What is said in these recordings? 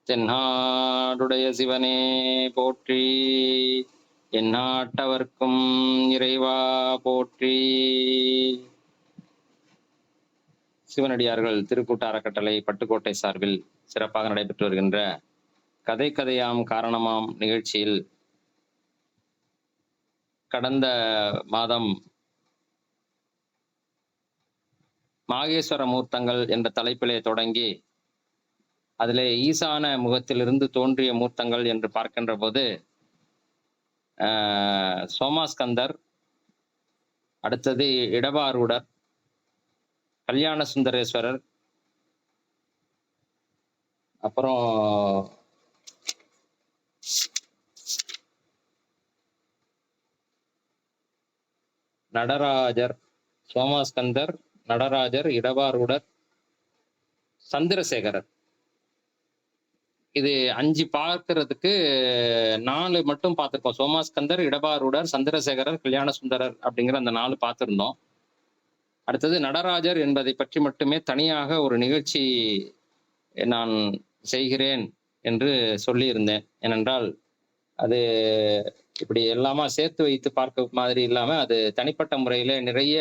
தென்னாடுடைய சிவனே போற்றி, எந்நாட்டவர்க்கும் இறைவா போற்றி. சிவனடியார்கள் திருக்கூட்ட அறக்கட்டளை பட்டுக்கோட்டை சார்பில் சிறப்பாக நடைபெற்று வருகின்ற கதை கதையாம் காரணமாம் நிகழ்ச்சியில் கடந்த மாதம் மாகேஸ்வர மூர்த்தங்கள் என்ற தலைப்பிலே தொடங்கி அதிலே ஈசான முகத்திலிருந்து தோன்றிய மூர்த்தங்கள் என்று பார்க்கின்ற போது சோமாஸ்கந்தர், அடுத்தது இடபாரூடர், கல்யாண சுந்தரேஸ்வரர், அப்புறம் நடராஜர், சோமாஸ்கந்தர், நடராஜர், இடபாரூடர், சந்திரசேகரர். இது 5 பார்க்கறதுக்கு 4 மட்டும் பார்த்திருக்கோம். சோமாஸ்கந்தர், இடபாரூடர், சந்திரசேகரர், கல்யாண சுந்தரர் அப்படிங்கிற அந்த 4 பார்த்திருந்தோம். அடுத்தது நடராஜர் என்பதை பற்றி மட்டுமே தனியாக ஒரு நிகழ்ச்சி நான் செய்கிறேன் என்று சொல்லியிருந்தேன். ஏனென்றால் அது இப்படி எல்லாமா சேர்த்து வைத்து பார்க்க மாதிரி இல்லாம அது தனிப்பட்ட முறையில நிறைய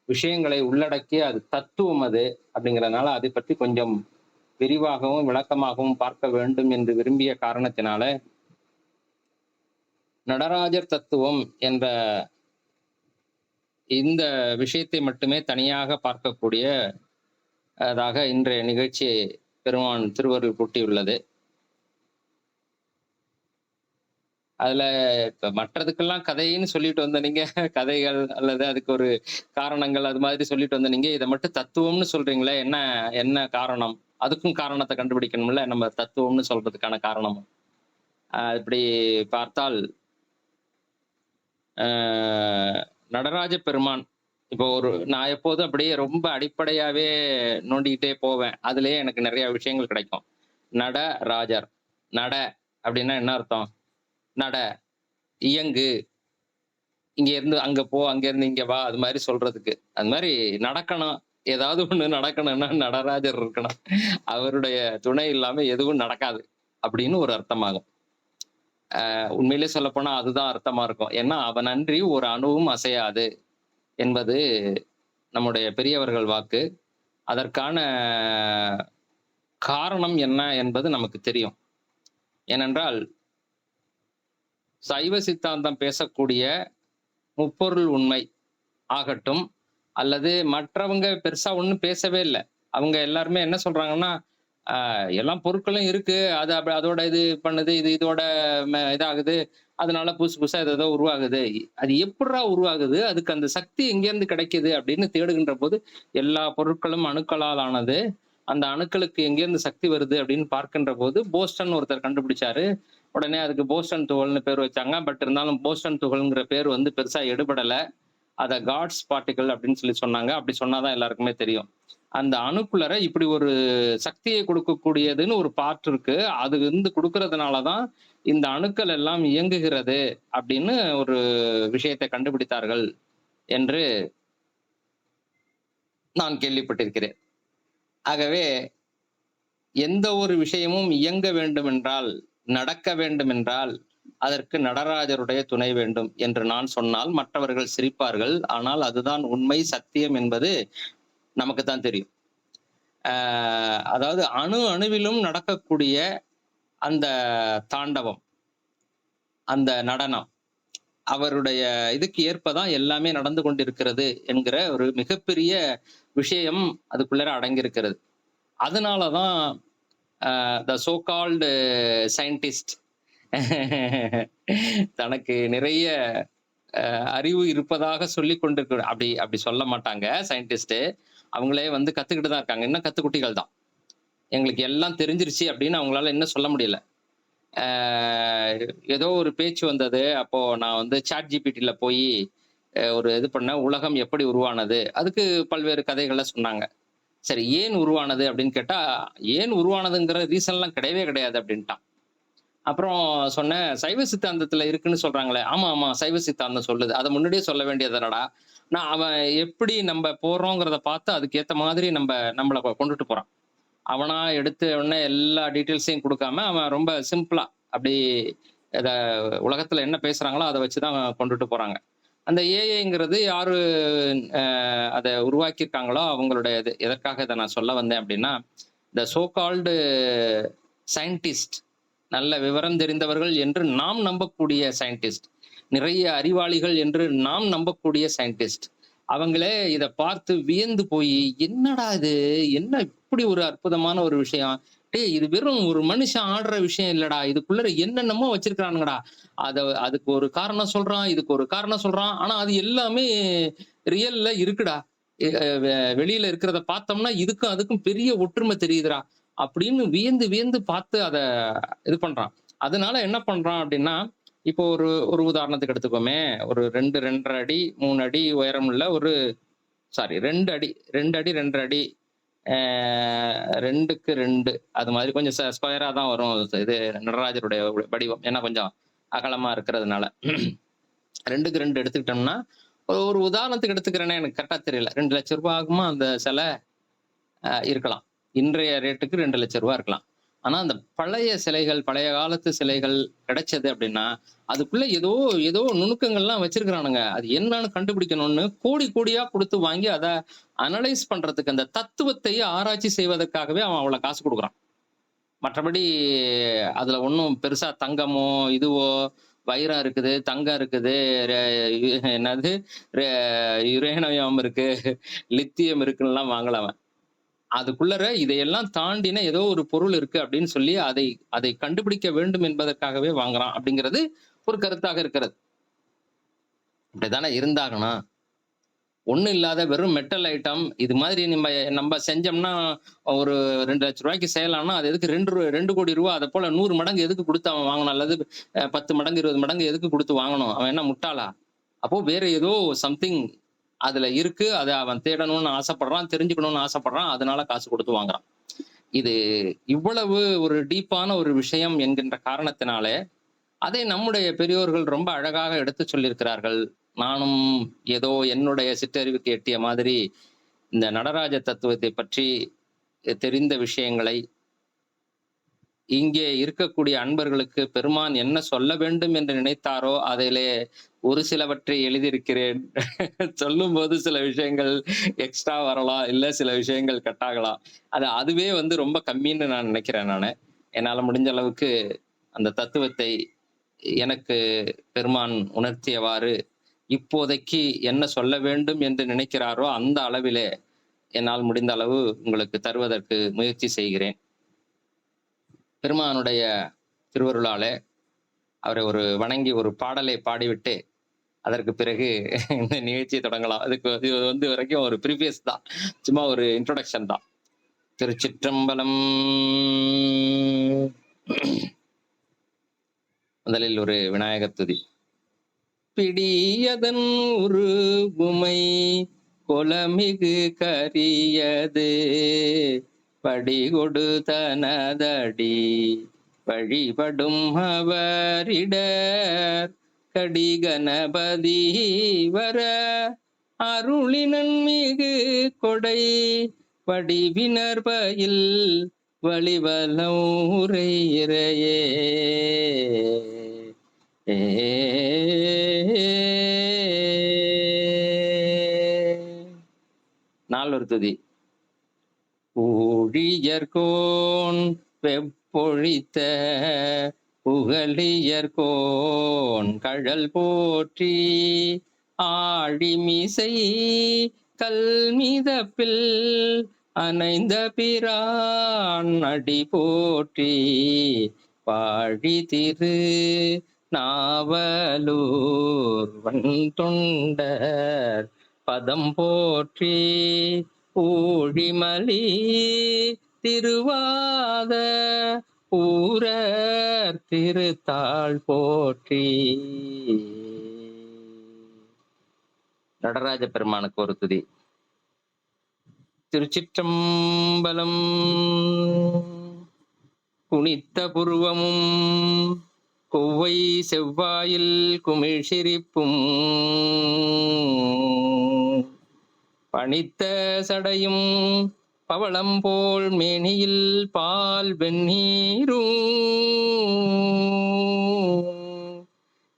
விஷயங்களை உள்ளடக்கி அது தத்துவம் அது அப்படிங்கிறதுனால அதை பற்றி கொஞ்சம் விரிவாகவும் விளக்கமாகவும் பார்க்க வேண்டும் என்று விரும்பிய காரணத்தினால நடராஜர் தத்துவம் என்ற இந்த விஷயத்தை மட்டுமே தனியாக பார்க்கக்கூடிய அதாக இன்றைய நிகழ்ச்சி பெருமான் திருவருள் கூட்டியுள்ளது. அதுல இப்ப மற்றதுக்கெல்லாம் கதைன்னு சொல்லிட்டு வந்த நீங்க கதைகள் அல்லது அதுக்கு ஒரு காரணங்கள் அது மாதிரி சொல்லிட்டு வந்த நீங்க இதை மட்டும் தத்துவம்னு சொல்றீங்களே, என்ன என்ன காரணம்? அதுக்கும் காரணத்தை கண்டுபிடிக்கணும்ல, நம்ம தத்துவம்னு சொல்றதுக்கான காரணம். இப்படி பார்த்தால் நடராஜ பெருமான் இப்போ நான் எப்போதும் அப்படியே ரொம்ப அடிப்படையாவே நோண்டிக்கிட்டே போவேன். அதுலயே எனக்கு நிறைய விஷயங்கள் கிடைக்கும். நடராஜர், நட அப்படின்னா என்ன அர்த்தம்? நட, இயங்கு, இங்க இருந்து அங்க போ, அங்க இருந்து இங்க வா, அது மாதிரி சொல்றதுக்கு. அது மாதிரி நடக்கணும், ஏதாவது ஒண்ணு நடக்கணும்னா நடராஜர் இருக்கணும். அவருடைய துணை இல்லாம எதுவும் நடக்காது அப்படின்னு ஒரு அர்த்தமாகும். உண்மையிலே சொல்ல போனா அதுதான் அர்த்தமா இருக்கும். ஏன்னா அவன் அன்றி ஒரு அணுவும் அசையாது என்பது நம்முடைய பெரியவர்கள் வாக்கு. அதற்கான காரணம் என்ன என்பது நமக்கு தெரியும். ஏனென்றால் சைவ சித்தாந்தம் பேசக்கூடிய முப்பொருள் உண்மை ஆகட்டும், அல்லது மற்றவங்க பெருசா ஒண்ணும் பேசவே இல்லை. அவங்க எல்லாருமே என்ன சொல்றாங்கன்னா, எல்லாம் பொருட்களும் இருக்கு, அது அதோட இது பண்ணுது, இது இதோட இதாகுது, அதனால புதுசு புதுசா ஏதோ உருவாகுது. அது எப்படிடா உருவாகுது, அதுக்கு அந்த சக்தி எங்கேருந்து கிடைக்குது அப்படின்னு தேடுகின்ற போது எல்லா பொருட்களும் அணுக்களால் ஆனது, அந்த அணுக்களுக்கு எங்கேருந்து சக்தி வருது அப்படின்னு பார்க்கின்ற போது போஸ்டன் ஒருத்தர் கண்டுபிடிச்சாரு. உடனே அதுக்கு போஸ்டன் துகள்னு பேர் வச்சாங்க. பட் இருந்தாலும் போஸ்டன் துகள்ங்கிற பேர் பெருசா எடுபடல. அத காட்ஸ் பார்ட்டிகல் அப்படின்னு சொல்லி சொன்னாங்க. அப்படி சொன்னாதான் எல்லாருக்குமே தெரியும். அந்த அணுக்குள்ளர இப்படி ஒரு சக்தியை கொடுக்கக்கூடியதுன்னு ஒரு பார்ட் இருக்கு. அது கொடுக்கறதுனாலதான் இந்த அணுக்கள் எல்லாம் இயங்குகிறது அப்படின்னு ஒரு விஷயத்தை கண்டுபிடித்தார்கள் என்று நான் கேள்விப்பட்டிருக்கிறேன். ஆகவே எந்த ஒரு விஷயமும் இயங்க வேண்டும் என்றால், நடக்க வேண்டும் என்றால் அதற்கு நடராஜருடைய துணை வேண்டும் என்று நான் சொன்னால் மற்றவர்கள் சிரிப்பார்கள். ஆனால் அதுதான் உண்மை, சத்தியம் என்பது நமக்கு தான் தெரியும். அதாவது அணுவிலும் நடக்கக்கூடிய அந்த தாண்டவம், அந்த நடனம், அவருடைய இதுக்கு ஏற்பதான் எல்லாமே நடந்து கொண்டிருக்கிறது என்கிற ஒரு மிகப்பெரிய விஷயம் அதுக்குள்ள அடங்கியிருக்கிறது. அதனாலதான் த சோ கால்டு சயின்டிஸ்ட் தனக்கு நிறைய அறிவு இருப்பதாக சொல்லி கொண்டிருக்க, அப்படி சொல்ல மாட்டாங்க சயின்டிஸ்ட். அவங்களே கத்துக்கிட்டு தான் இருக்காங்க. இன்னும் கத்துக்குட்டிகள் தான். எங்களுக்கு எல்லாம் தெரிஞ்சிருச்சு அப்படின்னு அவங்களால இன்னும் சொல்ல முடியல. ஏதோ ஒரு பேச்சு வந்தது. அப்போ நான் சாட் ஜிபிடில போய் ஒரு இது பண்ண, உலகம் எப்படி உருவானது, அதுக்கு பல்வேறு கதைகளை சொன்னாங்க. சரி, ஏன் உருவானது அப்படின்னு கேட்டா, ஏன் உருவானதுங்கிற ரீசன் எல்லாம் கிடையவே கிடையாது அப்படின்ட்டான். அப்புறம் சொன்னேன், சைவ சித்தாந்தத்துல இருக்குன்னு சொல்றாங்களே. ஆமா ஆமா, சைவ சித்தாந்தம் சொல்லுது. அதை முன்னாடியே சொல்ல வேண்டியதுடா. நான் அவன் எப்படி நம்ம போறோங்கிறத பார்த்து அதுக்கு ஏத்த மாதிரி நம்மளை கொண்டுட்டு போறான். அவனா எடுத்து உடனே எல்லா டீட்டெயில்ஸையும் குடுக்காம, அவன் ரொம்ப சிம்பிளா அப்படி இத உலகத்துல என்ன பேசுறாங்களோ அத வச்சு தான் கொண்டுட்டு போறாங்க. அந்த ஏஐங்கிறது யாரு அ அத உருவாக்கியிருக்காங்களோ அவங்களுடைய இது. எதற்காக இத நான் சொல்ல வந்தேன் அப்படின்னா, இந்த சோ கால்டு சயின்டிஸ்ட் நல்ல விவரம் தெரிந்தவர்கள் என்று நாம் நம்பக்கூடிய சயின்டிஸ்ட், நிறைய அறிவாளிகள் என்று நாம் நம்பக்கூடிய சயின்டிஸ்ட். அவங்களே இத பார்த்து வியந்து போயி, "என்னடா இது? என்ன இப்படி ஒரு அற்புதமான ஒரு விஷயம்? டேய் இது வெறும் ஒரு மனுஷன் ஆடுற விஷயம் இல்லடா. இதுக்குள்ள என்னென்னமோ வச்சிருக்கானுங்கடா." அதுக்கு ஒரு காரணம் சொல்றான், இதுக்கு ஒரு காரணம் சொல்றான். ஆனா அது எல்லாமே ரியல்ல இருக்குடா. எ அ வெ வெளியில இருக்கிறத பார்த்தோம்னா, இதுக்கும் அதுக்கும் பெரிய ஒற்றுமை தெரியுதுடா. அப்படின்னு வியந்து வியந்து பார்த்து அத இது பண்றான். அதனால என்ன பண்றான் அப்படின்னா, இப்போ ஒரு ஒரு உதாரணத்துக்கு எடுத்துக்கோமே. ஒரு 2, 2 1/2 அடி, 3 அடி உயரமுள்ள ஒரு சாரி 2 அடி 2 அடி 2 1/2 அடி 2க்கு 2 அது மாதிரி கொஞ்சம் ஸ்கொயரா தான் வரும். இது நடராஜருடைய வடிவம். ஏன்னா கொஞ்சம் அகலமா இருக்கிறதுனால. 2க்கு 2 எடுத்துக்கிட்டோம்னா, ஒரு உதாரணத்துக்கு எடுத்துக்கிறேனே எனக்கு கரெக்ட்டா தெரியல. ரூ. 2,00,000 ஆகுமா அந்த சிலை? இருக்கலாம். இன்றைய ரேட்டுக்கு ரூ. 2,00,000 இருக்கலாம். ஆனா, அந்த பழைய சிலைகள், பழைய காலத்து சிலைகள் கிடைச்சது அப்படின்னா, அதுக்குள்ள ஏதோ ஏதோ நுணுக்கங்கள்லாம் வச்சிருக்கிறானுங்க. அது என்னன்னு கண்டுபிடிக்கணும்னு கோடி கோடியா குடுத்து வாங்கி அத அனலைஸ் பண்றதுக்கு, அந்த தத்துவத்தை ஆராய்ச்சி செய்வதற்காகவே அவன் அவ்வளவு காசு குடுக்குறான். மற்றபடி அதுல ஒண்ணும் பெருசா தங்கமோ, இதுவோ, வைரம் இருக்குது, தங்கம் இருக்குது, ரெ என்னது ரெ யுரேனியம் இருக்கு, லித்தியம் இருக்குன்னுலாம் வாங்கல அவன். அதுக்குள்ளர இதையெல்லாம் தாண்டின ஏதோ ஒரு பொருள் இருக்கு அப்படின்னு சொல்லி அதை அதை கண்டுபிடிக்க வேண்டும் என்பதற்காகவே வாங்குறான் அப்படிங்கிறது ஒரு கருத்தாக இருக்கிறது. இப்படித்தானே இருந்தாகணும். ஒண்ணும் இல்லாத வெறும் மெட்டல் ஐட்டம் இது மாதிரி நம்ம செஞ்சோம்னா ஒரு ரூ. 2,00,000 செய்யலாம்னா அது எதுக்கு 2,00,00,000 அதை போல 100 மடங்கு எதுக்கு கொடுத்து அவன் வாங்கணும்? அல்லது 10 மடங்கு 20 மடங்கு எதுக்கு கொடுத்து வாங்கணும்? அவன் என்ன முட்டாளா? அப்போ வேற ஏதோ சம்திங் அதுல இருக்கு. அத அவன் தேடணும்னு ஆசைப்படுறான், தெரிஞ்சுக்கணும்னு ஆசைப்படுறான். அதனால காசு கொடுத்து வாங்குறான். இது இவ்வளவு ஒரு டீப்பான ஒரு விஷயம் என்கின்ற காரணத்தினாலே, அதை நம்முடைய பெரியோர்கள் ரொம்ப அழகாக எடுத்துச் சொல்லியிருக்கிறார்கள். நானும் ஏதோ என்னுடைய சிற்றறிவுக்கு எட்டிய மாதிரி இந்த நடராஜ தத்துவத்தை பற்றி தெரிந்த விஷயங்களை இங்கே இருக்கக்கூடிய அன்பர்களுக்கு பெருமான் என்ன சொல்ல வேண்டும் என்று நினைத்தாரோ, அதிலே ஒரு சிலவற்றை எழுதியிருக்கிறேன். சொல்லும்போது சில விஷயங்கள் எக்ஸ்ட்ரா வரலாம். இல்ல சில விஷயங்கள் கட் ஆகலாம். அதுவே வந்து ரொம்ப கம்மின்னு நான் நினைக்கிறேன் நானு. என்னால முடிஞ்ச அளவுக்கு அந்த தத்துவத்தை எனக்கு பெருமான் உணர்த்தியவாறு, இப்போதைக்கு என்ன சொல்ல வேண்டும் என்று நினைக்கிறாரோ, அந்த அளவிலே என்னால் முடிந்த அளவு உங்களுக்கு தருவதற்கு முயற்சி செய்கிறேன். பெருமானுடைய திருவருளாலே அவரை வணங்கி ஒரு பாடலை பாடிவிட்டு, அதற்கு பிறகு இந்த நிகழ்ச்சியை தொடங்கலாம். அதுக்கு இது வந்து வரைக்கும் ஒரு ப்ரீவியஸ் தான். சும்மா ஒரு இன்ட்ரோடக்ஷன் தான். திருச்சிற்றம்பலம். முதலில் ஒரு விநாயகர் துதி. பிடியதன் உருகுமை கொலமிகு கரியது படிகொடு தனதடி வழிபடும் அவரிடர் கடிகணபதி வர அருளினன் மிகு கொடை வடிவினர் பயில் வழிவலம் உரை இறையே. நாலொரு துதி. ஊழியர்கோன் வெப்பொழித்த புகழியர்கோன் கழல் போற்றி ஆழிமிசை கல்மிதப்பில் அணைந்த பிரான் அடி போற்றி பாழி திரு நாவலூர் வன்தொண்டர் பதம் போற்றி ஊழிமலி திருவாத ஊரர் திருத்தாள் போற்றி. நடராஜ பெருமானுக்கு ஒரு துதி. திருச்சிற்றம்பலம். குனித்த புருவமும் கொவ்வை செவ்வாயில் குமிழ் சிரிப்பும் பணித்த சடையும் பவளம் போல் மேனியில் பால் வெந்நீரும்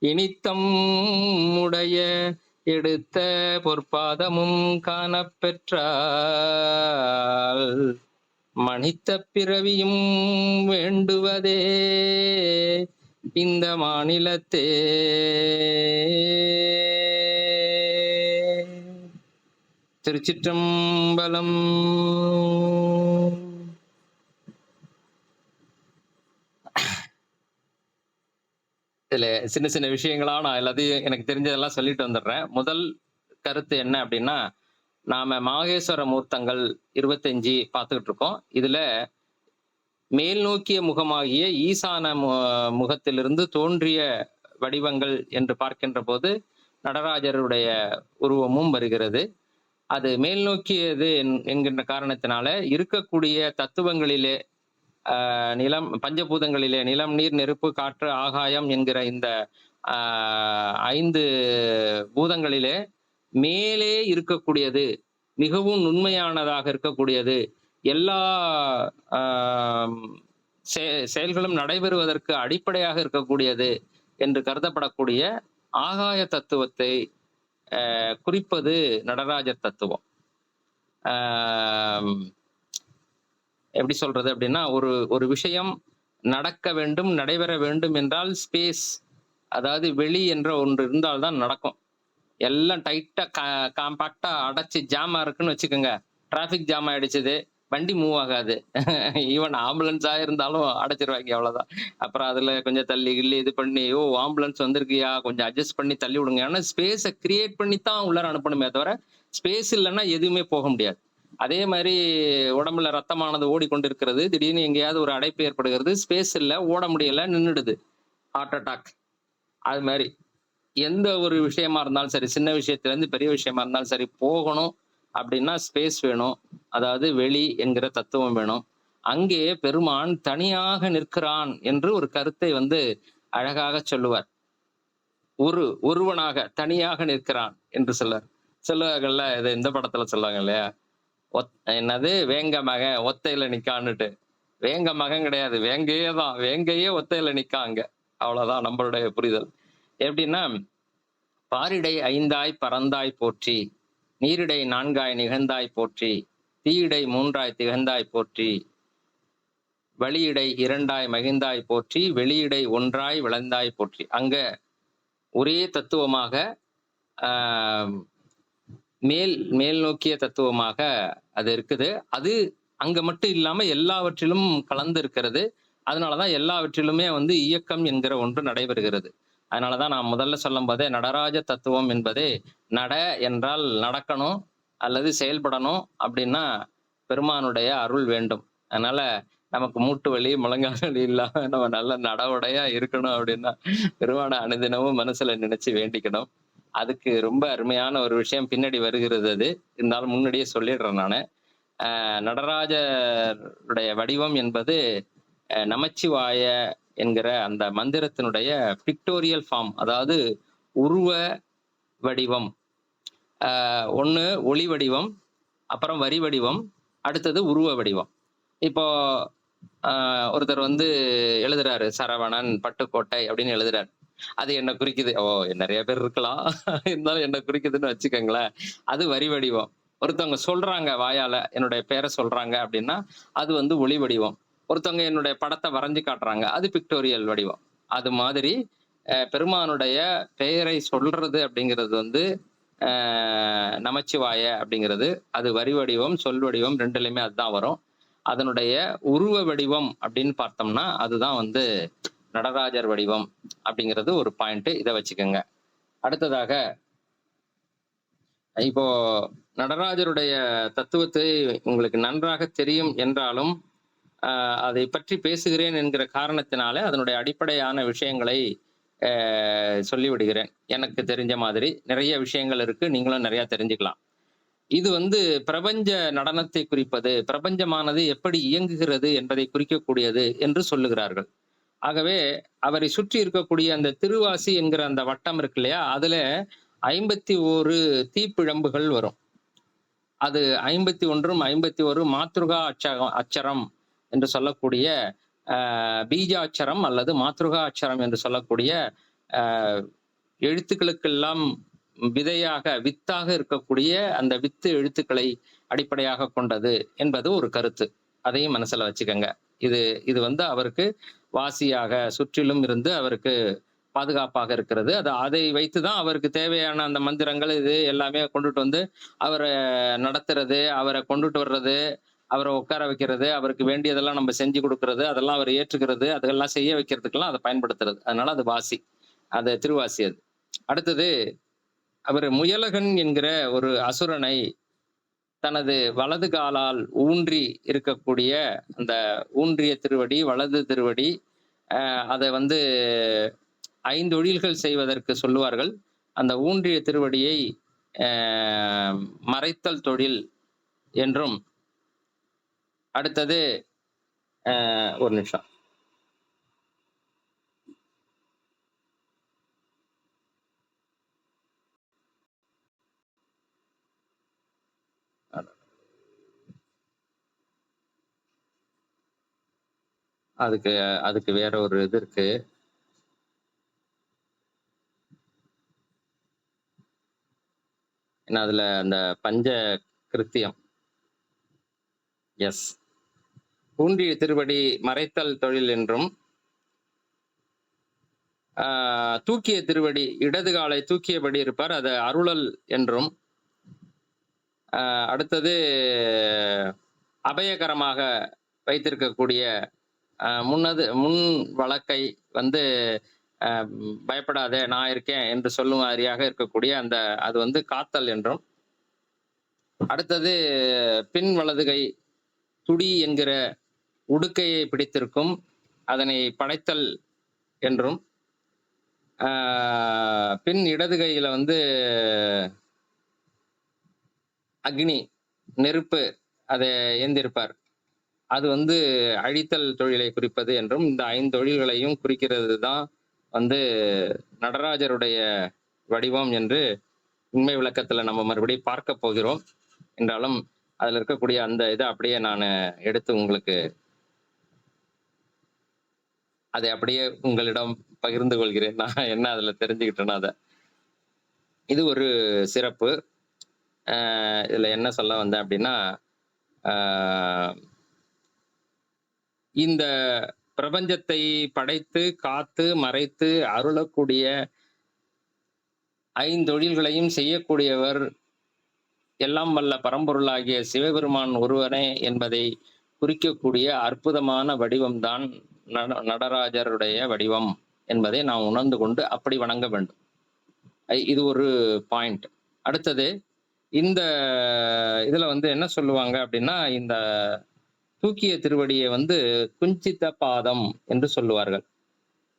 இனித்தம் உடைய எடுத்த பொற்பாதமும் காணப்பெற்றால் மனித்த பிறவியும் வேண்டுவதே இந்த மாநிலத்தே. திருச்சிற்றம்பலம். இதுல சின்ன சின்ன விஷயங்களா நான் எல்லாத்தையும் எனக்கு தெரிஞ்சதெல்லாம் சொல்லிட்டு வந்துடுறேன். முதல் கருத்து என்ன அப்படின்னா, நாம மாகேஸ்வர மூர்த்தங்கள் 25 பார்த்துக்கிட்டு இருக்கோம். இதுல மேல் நோக்கிய முகமாகிய ஈசான முகத்திலிருந்து தோன்றிய வடிவங்கள் என்று பார்க்கின்ற போது நடராஜருடைய உருவமும் வருகிறது. அது மேல் நோக்கியது என்கின்ற காரணத்தினால இருக்கக்கூடிய தத்துவங்களிலே நிலம், பஞ்சபூதங்களிலே நிலம், நீர், நெருப்பு, காற்று, ஆகாயம் என்கிற இந்த 5 பூதங்களிலே மேலே இருக்கக்கூடியது, மிகவும் நுண்மையானதாக இருக்கக்கூடியது, எல்லா செயல்களும் நடைபெறுவதற்கு அடிப்படையாக இருக்கக்கூடியது என்று கருதப்படக்கூடிய ஆகாய தத்துவத்தை குறிப்பது நடராஜர் தத்துவம். எப்படி சொல்றது அப்படின்னா, ஒரு விஷயம் நடக்க வேண்டும், நடைபெற வேண்டும் என்றால் ஸ்பேஸ், அதாவது வெளி என்ற ஒன்று இருந்தால்தான் நடக்கும். எல்லாம் டைட்டா காம்பாக்டா அடைச்சு ஜாமா இருக்குன்னு வச்சுக்கோங்க. டிராபிக் ஜாம் ஆயிடுச்சுது, வண்டி மூவ் ஆகாது. ஈவன் ஆம்புலன்ஸா இருந்தாலும் அடைச்சிருவாங்க, அவ்வளவுதான். அப்புறம் அதுல கொஞ்சம் தள்ளி கிள்ளி இது பண்ணி, ஓ ஆம்புலன்ஸ் வந்திருக்கியா, கொஞ்சம் அட்ஜஸ்ட் பண்ணி தள்ளி விடுங்க. ஆனா ஸ்பேஸை கிரியேட் பண்ணி தான் உள்ளார அனுப்பணுமே தவிர, ஸ்பேஸ் இல்லைன்னா எதுவுமே போக முடியாது. அதே மாதிரி உடம்புல ரத்தமானது ஓடிக்கொண்டிருக்கிறது, திடீர்னு எங்கேயாவது ஒரு அடைப்பு ஏற்படுகிறது, ஸ்பேஸ் இல்லை, ஓட முடியல, நின்றுடுது, ஹார்ட் அட்டாக். அது மாதிரி எந்த ஒரு விஷயமா இருந்தாலும் சரி, சின்ன விஷயத்துல இருந்து பெரிய விஷயமா இருந்தாலும் சரி, போகணும் அப்படின்னா ஸ்பேஸ் வேணும், அதாவது வெளி என்கிற தத்துவம் வேணும். அங்கே பெருமான் தனியாக நிற்கிறான் என்று ஒரு கருத்தை அழகாக சொல்லுவார். ஒருவனாக தனியாக நிற்கிறான் என்று சொல்லுவாங்கல்ல. இது இந்த படத்துல சொல்லுவாங்க இல்லையா, என்னது வேங்க மகன் ஒத்தையில நிக்கான்னுட்டு. வேங்க மகன் கிடையாது, வேங்கையே தான், வேங்கையே ஒத்தையில நிக்காங்க. அவ்வளவுதான் நம்மளுடைய புரிதல். எப்படின்னா, பாரிடை 5ஆய் பறந்தாய் போற்றி, நீரிடை 4ஆய் நிகழ்ந்தாய் போற்றி, தீயிடை 3ஆய் திகழ்ந்தாய் போற்றி, வழியிடை 2ஆய் மகிழ்ந்தாய் போற்றி, வெளியிடை 1ஆய் விளைந்தாய் போற்றி. அங்க ஒரே தத்துவமாக மேல் நோக்கிய தத்துவமாக அது இருக்குது. அது அங்க மட்டும் இல்லாம எல்லாவற்றிலும் கலந்து இருக்கிறது. அதனாலதான் எல்லாவற்றிலுமே இயக்கம் என்கிற ஒன்று நடைபெறுகிறது. அதனாலதான் நான் முதல்ல சொல்லும் போதே நடராஜ தத்துவம் என்பதே, நட என்றால் நடக்கணும் அல்லது செயல்படணும் அப்படின்னா பெருமானுடைய அருள் வேண்டும். அதனால நமக்கு மூட்டு வலி, முழங்கால் வலி இல்லாம நம்ம நல்ல நடவுடையா இருக்கணும் அப்படின்னா பெருமானை அனுதினமும் மனசுல நினைச்சு வேண்டிக்கணும். அதுக்கு ரொம்ப அருமையான ஒரு விஷயம் பின்னாடி வருகிறது. அது இருந்தாலும் முன்னாடியே சொல்லிடுறேன் நானு. நடராஜருடைய வடிவம் என்பது நமச்சிவாய என்கிற அந்த மந்திரத்தினுடைய பிக்டோரியல் ஃபார்ம், அதாவது உருவ வடிவம். ஒண்ணு ஒளி வடிவம், அப்புறம் வரி வடிவம், அடுத்தது உருவ வடிவம். இப்போ ஒருத்தர் எழுதுறாரு, சரவணன் பட்டுக்கோட்டை அப்படின்னு எழுதுறாரு. அது என்ன குறிக்குது? ஓ நிறைய பேர் இருக்கலாம், இருந்தாலும் என்ன குறிக்குதுன்னு வச்சுக்கோங்களேன். அது வரி வடிவம். ஒருத்தவங்க சொல்றாங்க வாயால என்னுடைய பேரை சொல்றாங்க அப்படின்னா அது ஒளி வடிவம். ஒருத்தவங்க என்னுடைய படத்தை வரைஞ்சு காட்டுறாங்க, அது பிக்டோரியல் வடிவம். அது மாதிரி பெருமானுடைய பெயரை சொல்றது அப்படிங்கிறது நமச்சிவாய அப்படிங்கிறது அது வரி வடிவம், சொல் வடிவம் ரெண்டுலையுமே அதுதான் வரும். அதனுடைய உருவ வடிவம் அப்படின்னு பார்த்தோம்னா அதுதான் நடராஜர் வடிவம் அப்படிங்கிறது ஒரு பாயிண்ட். இதை வச்சுக்கோங்க. அடுத்ததாக, இப்போ நடராஜருடைய தத்துவத்தை உங்களுக்கு நன்றாக தெரியும் என்றாலும் அதை பற்றி பேசுகிறேன் என்கிற காரணத்தினால அதனுடைய அடிப்படையான விஷயங்களை சொல்லிவிடுகிறேன். எனக்கு தெரிஞ்ச மாதிரி நிறைய விஷயங்கள் இருக்கு, நீங்களும் நிறைய தெரிஞ்சுக்கலாம். இது பிரபஞ்ச நடனத்தை குறிப்பது, பிரபஞ்சமானது எப்படி இயங்குகிறது என்பதை குறிக்கக்கூடியது என்று சொல்லுகிறார்கள். ஆகவே அவரை சுற்றி இருக்கக்கூடிய அந்த திருவாசி என்கிற அந்த வட்டம் இருக்கு இல்லையா, அதுல 51 தீப்பிழம்புகள் வரும். அது 51 51 மாத்ருகா அச்சரம் என்று சொல்லக்கூடிய பீஜாட்சரம் அல்லது மாத்ருகா அட்சரம் என்று சொல்லக்கூடிய எழுத்துக்களுக்கெல்லாம் வித்தாக இருக்கக்கூடிய அந்த வித்து எழுத்துக்களை அடிப்படையாக கொண்டது என்பது ஒரு கருத்து. அதையும் மனசுல வச்சுக்கங்க. இது இது வந்து அவருக்கு வாசியாக சுற்றிலும் இருந்து அவருக்கு பாதுகாப்பாக இருக்கிறது. அதை வைத்துதான் அவருக்கு தேவையான அந்த மந்திரங்கள் இது எல்லாமே கொண்டுட்டு வந்து அவர நடத்துறது, அவரை கொண்டுட்டு வர்றது, அவரை உட்கார வைக்கிறது, அவருக்கு வேண்டியதெல்லாம் நம்ம செஞ்சு கொடுக்கிறது, அதெல்லாம் அவர் ஏற்றுக்கிறது, அதெல்லாம் செய்ய வைக்கிறதுக்கெல்லாம் அதை பயன்படுத்துறது. அதனால அது வாசி. அது திருவாசி அது. அடுத்தது அவர் முயலகன் என்கிற ஒரு அசுரனை தனது வலது காலால் ஊன்றி இருக்கக்கூடிய அந்த ஊன்றிய திருவடி, வலது திருவடி, அதை வந்து 5 தொழில்கள் செய்வதற்கு சொல்லுவார்கள். அந்த ஊன்றிய திருவடியை மறைத்தல் தொழில் என்றும், அடுத்தது ஒரு நிமிஷம். அதுக்கு அதுக்கு வேற ஒரு இது இருக்கு. ஏன்னா அதுல அந்த பஞ்ச கிருத்தியம். எஸ். ஊன்றிய திருவடி மறைத்தல் தொழில் என்றும், தூக்கிய திருவடி இடது காலை தூக்கியபடி இருப்பார், அது அருளல் என்றும், அடுத்தது அபயகரமாக வைத்திருக்கக்கூடிய முன் வழக்கை வந்து பயப்படாதே நான் இருக்கேன் என்று சொல்லும் மாதிரியாக இருக்கக்கூடிய அந்த அது வந்து காத்தல் என்றும், அடுத்தது பின் வலதுகை துடி என்கிற உடுக்கையை பிடித்திருக்கும், அதனை படைத்தல் என்றும், பின் இடது கையில வந்து அக்னி நெருப்பு அதை ஏந்திருப்பார், அது வந்து அழித்தல் தொழிலை குறிப்பது என்றும், இந்த 5 தொழில்களையும் குறிக்கிறது தான் வந்து நடராஜருடைய வடிவம் என்று உண்மை விளக்கத்துல நம்ம மறுபடியும் பார்க்க போகிறோம். என்றாலும் அதுல இருக்கக்கூடிய அந்த இதை அப்படியே நான் எடுத்து உங்களுக்கு அதை அப்படியே உங்களிடம் பகிர்ந்து கொள்கிறேன். நான் என்ன அதுல தெரிஞ்சுக்கிட்டேன்னா அதை. இது ஒரு சிறப்பு. இதுல என்ன சொல்ல வந்தேன் அப்படின்னா, இந்த பிரபஞ்சத்தை படைத்து காத்து மறைத்து அருளக்கூடிய 5 தொழில்களையும் செய்யக்கூடியவர் எல்லாம் வல்ல பரம்பொருளாகிய சிவபெருமான் ஒருவனே என்பதை குறிக்கக்கூடிய அற்புதமான வடிவம்தான் நடராஜருடைய வடிவம் என்பதை நாம் உணர்ந்து கொண்டு அப்படி வணங்க வேண்டும். இது ஒரு பாயிண்ட். அடுத்தது இந்த இதுல வந்து என்ன சொல்லுவாங்க அப்படின்னா, இந்த தூக்கிய திருவடியை வந்து குஞ்சித பாதம் என்று சொல்லுவார்கள்.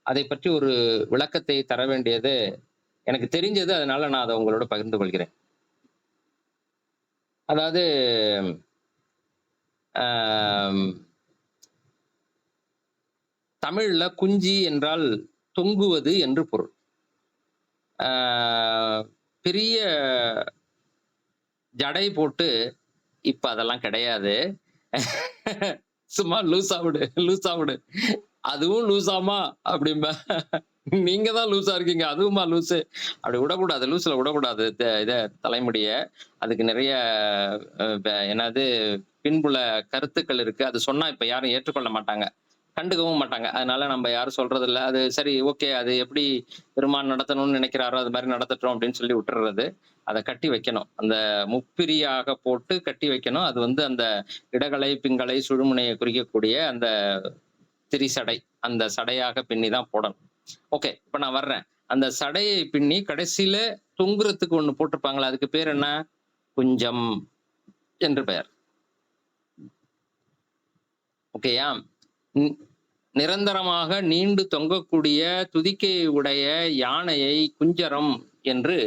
அதை பற்றி ஒரு விளக்கத்தை தர வேண்டியது எனக்கு தெரிஞ்சது, அதனால நான் அதை உங்களோட பகிர்ந்து கொள்கிறேன். அதாவது தமிழ்ல குஞ்சி என்றால் தொங்குவது என்று பொருள். பெரிய ஜடை போட்டு இப்ப அதெல்லாம் கிடையாது, சும்மா லூசா விடு அதுவும் லூசாமா அப்படிம்ப, நீங்க தான் லூசா இருக்கீங்க அதுவுமா லூசு, அப்படி விடக்கூடாது, லூஸ்ல விடக்கூடாது இத தலைமுடிய. அதுக்கு நிறைய என்னது பின்புல கருத்துக்கள் இருக்கு. அது சொன்னா இப்ப யாரும் ஏற்றுக்கொள்ள மாட்டாங்க, கண்டுக்கவும் மாட்டாங்க. அதனால நம்ம யாரும் சொல்றது இல்லை. அது சரி, ஓகே, அது எப்படி பெருமான் நடத்தணும்னு நினைக்கிறாரோ அது மாதிரி நடத்தட்டும் அப்படின்னு சொல்லி விட்டுறது. அதை கட்டி வைக்கணும், அந்த முப்பிரியாக போட்டு கட்டி வைக்கணும். அது வந்து அந்த இடகலை பிங்களை சுழுமுனையை குறிக்கக்கூடிய அந்த திரிசடை, அந்த சடையாக பின்னி தான் போடணும். ஓகே, இப்ப நான் வர்றேன். அந்த சடையை பின்னி கடைசியில தொங்குறதுக்கு ஒண்ணு போட்டிருப்பாங்களா, அதுக்கு பேர் என்ன? குஞ்சம் என்று பெயர். ஓகேயா? நிரந்தரமாக நீண்டு தொங்கக்கூடிய துதிக்கை உடைய யானையை குஞ்சரம் என்று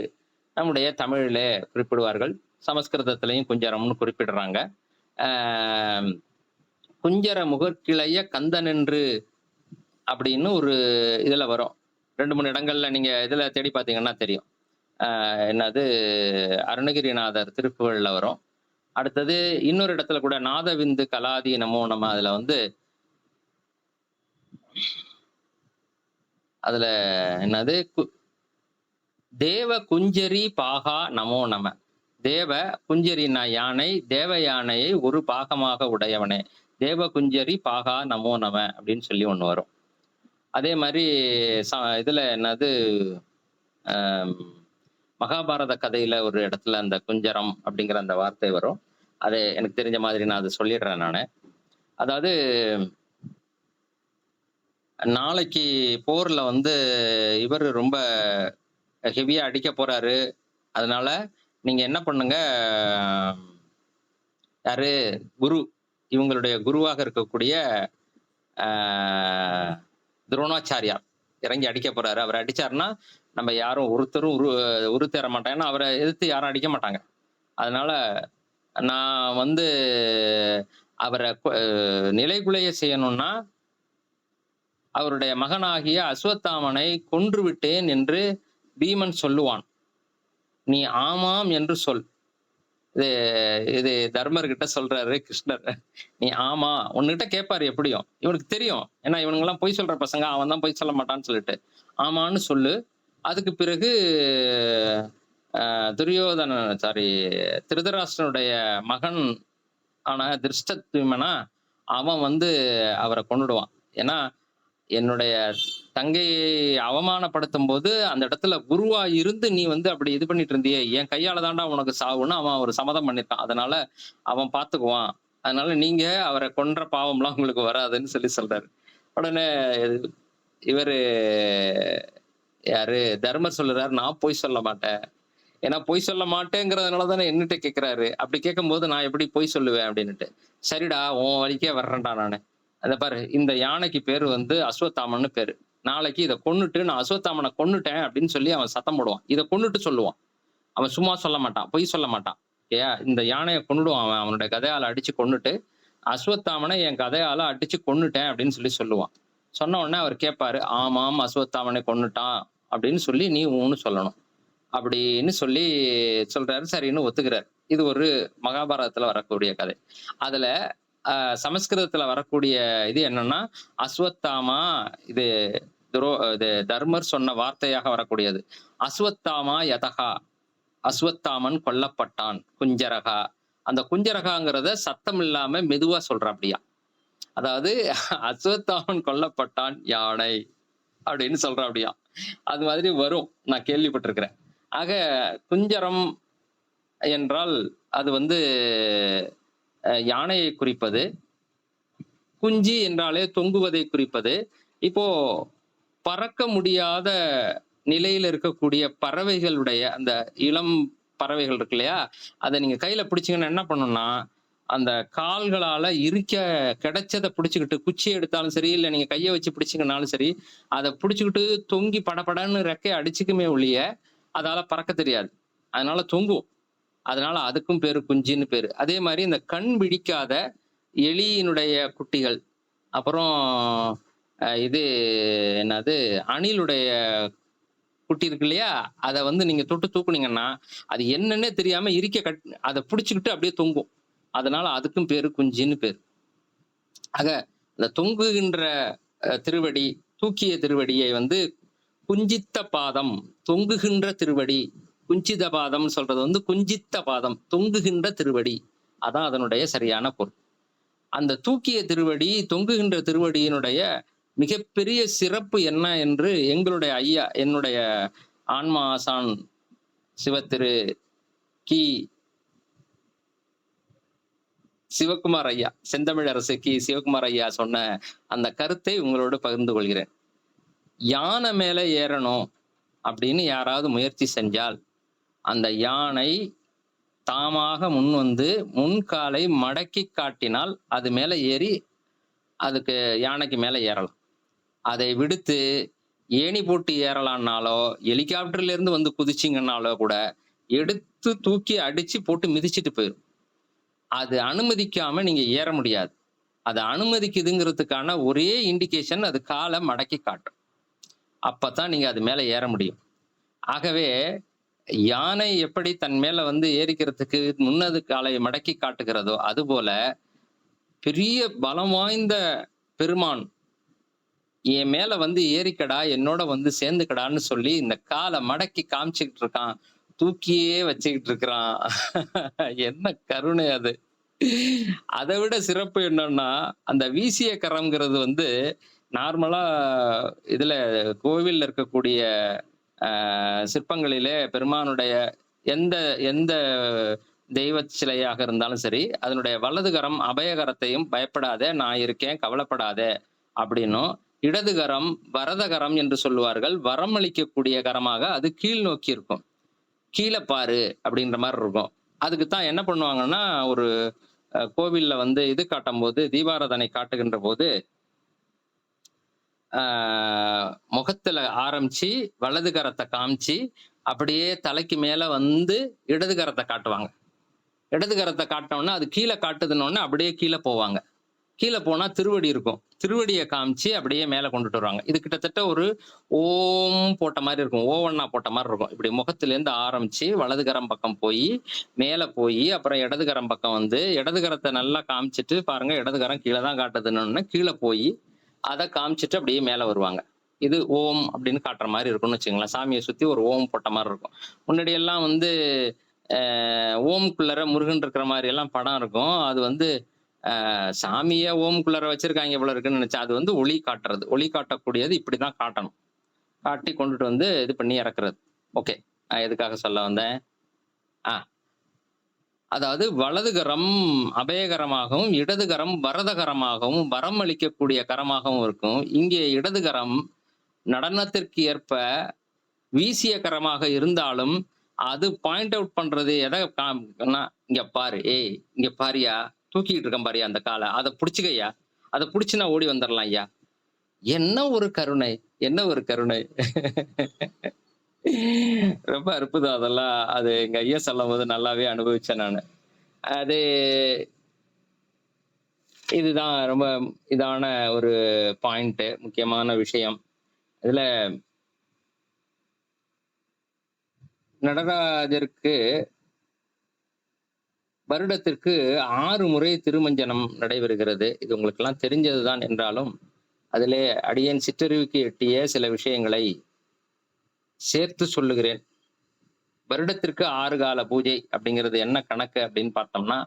நம்முடைய தமிழில குறிப்பிடுவார்கள். சமஸ்கிருதத்திலையும் குஞ்சரம்னு குறிப்பிடுறாங்க. குஞ்சர முகக்கிளைய கந்தன் என்று அப்படின்னு ஒரு இதுல வரும். 2-3 இடங்கள்ல நீங்க இதுல தேடி பார்த்தீங்கன்னா தெரியும். என்னது அருணகிரிநாதர் திருப்புகழ்ல வரும். அடுத்தது இன்னொரு இடத்துல கூட நாதவிந்து கலாதி நமோ நம. அதுல என்னது தேவ குஞ்சரி பாகா நமோ நம. தேவ குஞ்சரினா யானை, தேவ யானையை ஒரு பாகமாக உடையவனே, தேவ குஞ்சரி பாகா நமோ நம அப்படின்னு சொல்லி ஒண்ணு வரும். அதே மாதிரி இதுல என்னது மகாபாரத கதையில ஒரு இடத்துல அந்த குஞ்சரம் அப்படிங்கிற அந்த வார்த்தை வரும். அது எனக்கு தெரிஞ்ச மாதிரி நான் அதை சொல்லிடுறேன் நானு. அதாவது நாளைக்கு போர்ல இவர் ரொம்ப ஹெவியா அடிக்க போறாரு. அதனால நீங்க என்ன பண்ணுங்க, யாரு குரு, இவங்களுடைய குருவாக இருக்கக்கூடிய துரோணாச்சாரியார் இறங்கி அடிக்க போறாரு. அவர் அடிச்சாருன்னா நம்ம யாரும் ஒருத்தரும் உரு தேர மாட்டாங்க. ஏன்னா அவரை எதிர்த்து யாரும் அடிக்க மாட்டாங்க. அதனால நான் அவரை நிலைகுலைய செய்யணும்னா அவருடைய மகனாகிய அஸ்வத்தாமனை கொன்று விட்டேன் என்று பீமன் சொல்லுவான். நீ ஆமாம் என்று சொல். இது தர்மர் கிட்ட சொல்றாரு கிருஷ்ணர். நீ ஆமா, உன்கிட்ட கேட்பாரு எப்படியும், இவனுக்கு தெரியும். ஏன்னா இவனுங்கெல்லாம் பொய் சொல்ற பசங்க, அவன் தான் பொய் சொல்ல மாட்டான்னு சொல்லிட்டு ஆமான்னு சொல்லு. அதுக்கு பிறகு திருதராஷ்டிரனுடைய மகன் ஆன திருஷ்டத்யும்னா அவன் அவரை கொன்னுடுவான். ஏன்னா என்னுடைய தங்கையை அவமானப்படுத்தும் போது அந்த இடத்துல குருவா இருந்து நீ அப்படி இது பண்ணிட்டு இருந்தியே, என் கையால தாண்டா உனக்கு சாவுன்னு அவன் ஒரு சம்மதம் பண்ணிருக்கான். அதனால அவன் பாத்துக்குவான். அதனால நீங்க அவரை கொன்ற பாவம்லாம் உங்களுக்கு வராதுன்னு சொல்றாரு. உடனே இவரு யாரு தர்மர் சொல்லுறாரு, நான் பொய் சொல்ல மாட்டேன். ஏன்னா பொய் சொல்ல மாட்டேங்கிறதுனால தானே என்னிட்ட கேட்கிறாரு. அப்படி கேட்கும் போது நான் எப்படி பொய் சொல்லுவேன் அப்படின்னுட்டு, சரிடா உன் வழிக்கே வர்றேன்டா நானு. அதை பாரு, இந்த யானைக்கு பேரு அஸ்வத்தாமன்னு பேரு. நாளைக்கு இதை கொன்னுட்டு நான் அஸ்வத்தாமனை கொன்னுட்டேன் அப்படின்னு சொல்லி அவன் சத்தம் போடுவான். இதை கொன்னுட்டு சொல்லுவான். அவன் சும்மா சொல்ல மாட்டான், பொய் சொல்ல மாட்டான். ஓகேயா? இந்த யானையை கொன்னுடுவான். அவன் அவனுடைய கதையால அடிச்சு கொன்னுட்டு அஸ்வத்தாமனை என் கதையால அடிச்சு கொன்னுட்டேன் அப்படின்னு சொல்லுவான். சொன்ன உடனே அவர் கேட்பாரு, ஆமாம் அஸ்வத்தாமனை கொன்னுட்டான் அப்படின்னு சொல்லி நீ ஊன்னு சொல்லணும் அப்படின்னு சொல்றாரு. சரின்னு ஒத்துக்கிறாரு. இது ஒரு மகாபாரதத்துல வரக்கூடிய கதை. அதுல சமஸ்கிருதத்துல வரக்கூடிய இது என்னன்னா, அஸ்வத்தாமா, இது தர்மர் சொன்ன வார்த்தையாக வரக்கூடியது. அஸ்வத்தாமா யதகா, அஸ்வத்தாமன் கொல்லப்பட்டான், குஞ்சரகா. அந்த குஞ்சரகாங்கிறத சத்தம் இல்லாம மெதுவா சொல்றாப்டியா. அதாவது அஸ்வத்தாமன் கொல்லப்பட்டான் யானை அப்படின்னு சொல்றாப்டியா. அது மாதிரி வரும், நான் கேள்விப்பட்டிருக்கிறேன். ஆக குஞ்சரம் என்றால் அது யானையை குறிப்பது. குஞ்சி என்றாலே தொங்குவதை குறிப்பது. இப்போ பறக்க முடியாத நிலையில இருக்கக்கூடிய பறவைகளுடைய அந்த இளம் பறவைகள் இருக்கு இல்லையா, அதை நீங்க கையில பிடிச்சீங்கன்னா என்ன பண்ணணும்னா, அந்த கால்களால கிடைச்சதை பிடிச்சுக்கிட்டு, குச்சி எடுத்தாலும் சரி, இல்ல நீங்க கையை வச்சு பிடிச்சிங்கனாலும் சரி, அதை பிடிச்சுக்கிட்டு தொங்கி படபடன்னு ரெக்கையை அடிச்சுக்குமே ஒழிய அதால பறக்க தெரியாது. அதனால தொங்கும். அதனால அதுக்கும் பேரு குஞ்சின்னு பேரு. அதே மாதிரி இந்த கண் விழிக்காத எலியினுடைய குட்டிகள், அப்புறம் இது என்னது அணிலுடைய குட்டி இருக்கு இல்லையா, அதை நீங்க தொட்டு தூக்குனீங்கன்னா அது என்னன்னே தெரியாம அதை பிடிச்சுக்கிட்டு அப்படியே தொங்கும். அதனால அதுக்கும் பேரு குஞ்சின்னு பேரு. ஆக இந்த தொங்குகின்ற திருவடி, தூக்கிய திருவடியை குஞ்சித்த பாதம், தொங்குகின்ற திருவடி. குஞ்சித பாதம் சொல்றது குஞ்சித்த பாதம், தொங்குகின்ற திருவடி. அதான் அதனுடைய சரியான பொருள். அந்த தூக்கிய திருவடி, தொங்குகின்ற திருவடியினுடைய மிகப்பெரிய சிறப்பு என்ன என்று எங்களுடைய ஐயா, என்னுடைய ஆன்மா ஆசான் சிவத்திரு கி சிவகுமார் ஐயா, செந்தமிழரசு கி சிவகுமார் ஐயா சொன்ன அந்த கருத்தை உங்களோடு பகிர்ந்து கொள்கிறேன். யானை மேல ஏறணும் அப்படின்னு யாராவது முயற்சி செஞ்சால் அந்த யானை தாமாக முன்காலை மடக்கி காட்டினால் அது மேல ஏறி அதுக்கு யானைக்கு மேல ஏறலாம். அதை விடுத்து ஏணி போட்டு ஏறலாம்னாலோ, ஹெலிகாப்டர்ல இருந்து குதிச்சிங்கன்னாலோ கூட எடுத்து தூக்கி அடிச்சு போட்டு மிதிச்சிட்டு போயிடும். அது அனுமதிக்காம நீங்க ஏற முடியாது. அது அனுமதிக்குதுங்கிறதுக்கான ஒரே இண்டிகேஷன் அது காலை மடக்கி காட்டும். அப்பதான் நீங்க அது மேல ஏற முடியும். ஆகவே யானை எப்படி தன் மேல வந்து ஏறிக்கிறதுக்கு முன்னது காலை மடக்கி காட்டுகிறதோ, அதுபோல பெரிய பலம் வாய்ந்த பெருமான் என் மேல வந்து ஏறிக்கடா, என்னோட வந்து சேர்ந்துக்கடான்னு சொல்லி இந்த கால மடக்கி காமிச்சுக்கிட்டு இருக்கான். தூக்கியே வச்சுக்கிட்டு இருக்கிறான். என்ன கருணை அது! அத விட சிறப்பு என்னன்னா, அந்த வீசிய கரம்ங்கிறது வந்து நார்மலா இதுல கோவில்ல இருக்கக்கூடிய சிற்பங்களிலே பெருமானுடைய எந்த எந்த தெய்வ சிலையாக இருந்தாலும் சரி, அதனுடைய வலது கரம் அபயகரத்தையும் பயப்படாதே, நான் இருக்கேன், கவலைப்படாதே அப்படின்னும், இடது கரம் வரதகரம் என்று சொல்லுவார்கள். வரம் அளிக்கக்கூடிய கரமாக அது கீழ் நோக்கி இருக்கும். கீழ பாரு அப்படின்ற மாரி இருக்கும். அதுக்கு தான் என்ன பண்ணுவாங்கன்னா, ஒரு கோவில்ல வந்து இது காட்டும்போது, தீபாராதனை காட்டுகின்ற போது, ஆ முகத்துல ஆரம்பிச்சு, வலது கரத்த காமிச்சு, அப்படியே தலைக்கு மேல வந்து இடது கரத்த காட்டுவாங்க. இடது கரத்த காட்டுனோனே, அது கீழ காட்டுதுன்னோனே அப்படியே கீழ போவாங்க. கீழ போனா திருவடி இருக்கும். திருவடிய காமிச்சு அப்படியே மேல கொண்டுட்டு வருவாங்க. இது கிட்டத்தட்ட ஒரு ஓம் போட்ட மாரி இருக்கும். ஓவண்ணா போட்ட மாரி இருக்கும். இப்படி முகத்திலேருந்து ஆரம்பிச்சு வலது கரம் பக்கம் போயி, மேல போயி, அப்புறம் இடது கரம் பக்கம் வந்து, இடது கரத்த நல்லா காமிச்சுட்டு பாருங்க, இடது கரம் கீழ தான் காட்டுதுன்னோனே, கீழ போயி, அத காமிச்சுட்டு அப்படியே மேல வருவாங்க. இது ஓம் அப்படின்னு காட்டுற மாரி இருக்கும்னு வச்சுக்கங்களேன். சாமிய சுத்தி ஒரு ஓம் போட்ட மாரி இருக்கும். முன்னாடி எல்லாம் வந்து ஓம்குள்ளற முருகன் இருக்கிற மாரி எல்லாம் படம் இருக்கும். அது வந்து சாமிய ஓம்குள்ளற வச்சிருக்காய்ங்க போல இருக்குன்னு நினைச்சேன். அது வந்து ஒளி காட்டுறது. ஒளி காட்டக்கூடியது இப்படிதான் காட்டணும். காட்டி கொண்டுட்டு வந்து இது பண்ணி இறக்குறது. ஓகே. நான் எதுக்காக சொல்ல வந்தேன்? ஆ அதாவது வலது கரம் அபயகரமாகவும், இடது கரம் வரதகரமாகவும், வரம் அளிக்கக்கூடிய கரமாகவும் இருக்கும். இங்கே இடது கரம் நடனத்திற்கு ஏற்ப வீசிய கரமாக இருந்தாலும், அது பாயிண்ட் அவுட் பண்றது எத காமிக்கும்னா, "இங்க பாரு, ஏய் இங்க பாருய்யா, தூக்கிட்டு இருக்கேன் பாருய்யா அந்த கால. அத புடிச்சுக்கய்யா. அத புடிச்சு நான் ஓடி வந்துரலாம்ய்யா." என்ன ஒரு கருணை! என்ன ஒரு கருணை! ரொம்ப அற்புதம் அதெல்லாம். அது எங்க ஐயா சொல்லும்போது நல்லாவே அனுபவிச்சேன் நானு. அது இதுதான் ரொம்ப இதான ஒரு பாயிண்ட். முக்கியமான விஷயம். இதுல நடராஜருக்கு வருடத்திற்கு 6 முறை திருமஞ்சனம் நடைபெறுகிறது. இது உங்களுக்கெல்லாம் தெரிஞ்சதுதான் என்றாலும், அதிலே அடியேன் சிற்றறிவுக்கு எட்டிய சில விஷயங்களை சேர்த்து சொல்லுகிறேன். வருடத்திற்கு 6 கால பூஜை அப்படிங்கிறது என்ன கணக்கு அப்படின்னு பார்த்தோம்னா,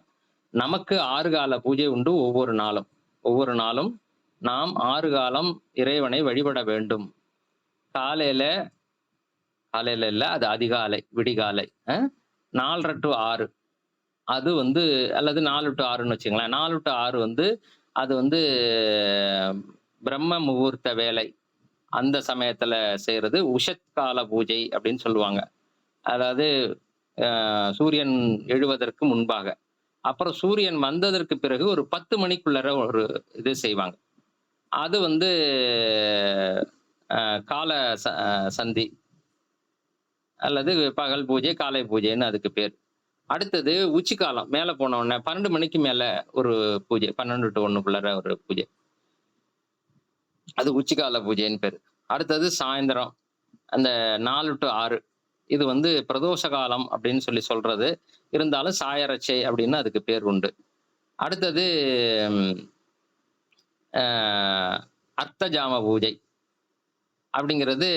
நமக்கு 6 கால பூஜை உண்டு ஒவ்வொரு நாளும். ஒவ்வொரு நாளும் நாம் 6 காலம் இறைவனை வழிபட வேண்டும். காலையில காலையில இல்ல, அது அதிகாலை, விடிகாலை. 4:30 டூ 6 அது வந்து அல்லது 4 டூ 6ன்னு வச்சுக்கங்களேன். 4 டூ 6 வந்து அது வந்து பிரம்ம முகூர்த்த வேலை. அந்த சமயத்துல செய்றது உஷத்கால பூஜை அப்படின்னு சொல்லுவாங்க. அதாவது சூரியன் எழுவதற்கு முன்பாக. அப்புறம் சூரியன் வந்ததற்கு பிறகு ஒரு 10 மணிக்குள்ளர ஒரு இது செய்வாங்க. அது வந்து கால சந்தி அல்லது பகல் பூஜை, காலை பூஜைன்னு அதுக்கு பேர். அடுத்தது உச்சிக்காலம். மேல போன உடனே 12 மணிக்கு மேல ஒரு பூஜை. 12 டூ 1க்குள்ளார ஒரு பூஜை. அது உச்சிக்கால பூஜைன்னு பேரு. அடுத்தது சாயந்தரம். அந்த 4 டூ 6 இது வந்து பிரதோஷ காலம் அப்படின்னு சொல்லி சொல்றது. இருந்தாலும் சாயரட்சை அப்படின்னு அதுக்கு பேர் உண்டு. அடுத்தது அ அர்த்தஜாம பூஜை. அப்படிங்கிறது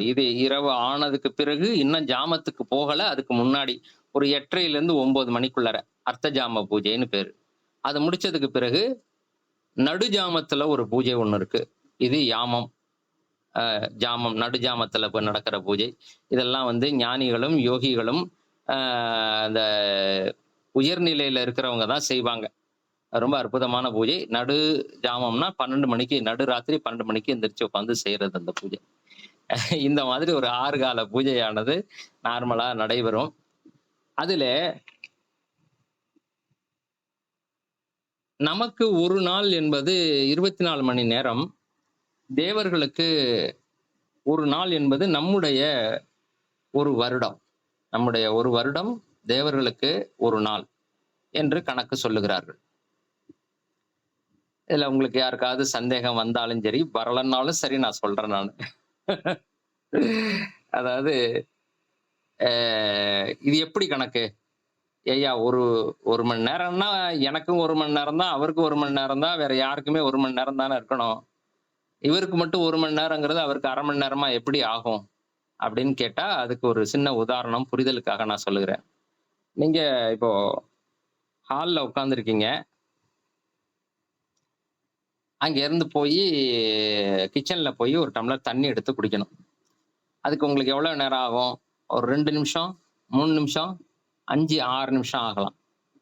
இது இரவு ஆனதுக்கு பிறகு இன்னும் ஜாமத்துக்கு போகல. அதுக்கு முன்னாடி ஒரு 8:30லேருந்து 9 மணிக்குள்ளார அர்த்தஜாம பூஜைன்னு பேரு. அது முடிச்சதுக்கு பிறகு நடுஜாமத்துல ஒரு பூஜை ஒண்ணு இருக்கு. இது யாமம். ஜாமம் நடுஜாமத்துல இப்ப நடக்கிற பூஜை. இதெல்லாம் வந்து ஞானிகளும், யோகிகளும் அ அந்த உயர்நிலையில இருக்கிறவங்க தான் செய்வாங்க. ரொம்ப அற்புதமான பூஜை. நடு ஜாமம்னா 12 மணிக்கு நடுராத்திரி 12 மணிக்கு எந்திரிச்சு உட்கார்ந்து செய்றது அந்த பூஜை. இந்த மாதிரி ஒரு 6 கால பூஜையானது நார்மலா நடைபெறும். அதிலே நமக்கு ஒரு நாள் என்பது 24 மணி நேரம். தேவர்களுக்கு ஒரு நாள் என்பது நம்முடைய ஒரு வருடம். நம்முடைய ஒரு வருடம் தேவர்களுக்கு ஒரு நாள் என்று கணக்கு சொல்லுகிறார்கள். இதுல உங்களுக்கு யாருக்காவது சந்தேகம் வந்தாலும் சரி, வரலன்னாலும் சரி நான் சொல்றேன் நானு. அதாவது இது எப்படி கணக்கு? ஏய்யா ஒரு 1 மணி நேரம்னா, எனக்கும் 1 மணி நேரம் தான், அவருக்கும் 1 மணி நேரம் தான். வேற யாருக்குமே 1 மணி நேரம் தானே இருக்கணும். இவருக்கு மட்டும் 1 மணி நேரங்கிறது அவருக்கு 1/2 மணி நேரமா எப்படி ஆகும்? அப்படின்னு கேட்டா, அதுக்கு ஒரு சின்ன உதாரணம் புரிதலுக்காக நான் சொல்லுகிறேன். நீங்க இப்போ ஹால்ல உட்கார்ந்திருக்கீங்க. அங்க இருந்து போயி கிச்சன்ல போய் ஒரு டம்ளர் தண்ணி எடுத்து குடிக்கணும். அதுக்கு உங்களுக்கு எவ்வளவு நேரம் ஆகும்? ஒரு 2 நிமிஷம், 3 நிமிஷம், 5, 6 நிமிஷம் ஆகலாம்.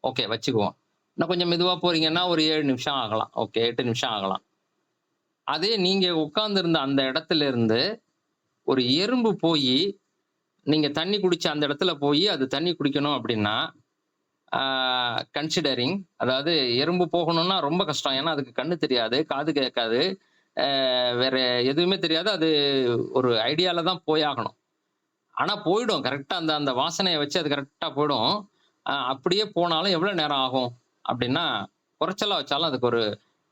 ஓகே வச்சுக்குவோம். இன்னும் கொஞ்சம் மெதுவா போறீங்கன்னா, ஒரு 7 நிமிஷம் ஆகலாம். ஓகே 8 நிமிஷம் ஆகலாம். அதே நீங்க உட்கார்ந்திருந்த அந்த இடத்துல இருந்து, ஒரு எறும்பு போயி, நீங்க தண்ணி குடிச்ச அந்த இடத்துல போயி, அது தண்ணி குடிக்கணும் அப்படின்னா, ஆ கன்சிடரிங் அதாவது எறும்பு போகணும்னா ரொம்ப கஷ்டம். ஏன்னா, அதுக்கு கண்ணு தெரியாது, காது கேட்காது, வேற எதுவுமே தெரியாது. அது ஒரு ஐடியால தான் போயாகணும். ஆனா போயிடும். கரெக்ட்டா அந்த அந்த வாசனைய வச்சு அது கரெக்ட்டா போயிடும். அப்படியே போனாலும் எவ்வளவு நேரம் ஆகும்? அப்படின்னா, குறைச்சலா வச்சாலும் அதுக்கு ஒரு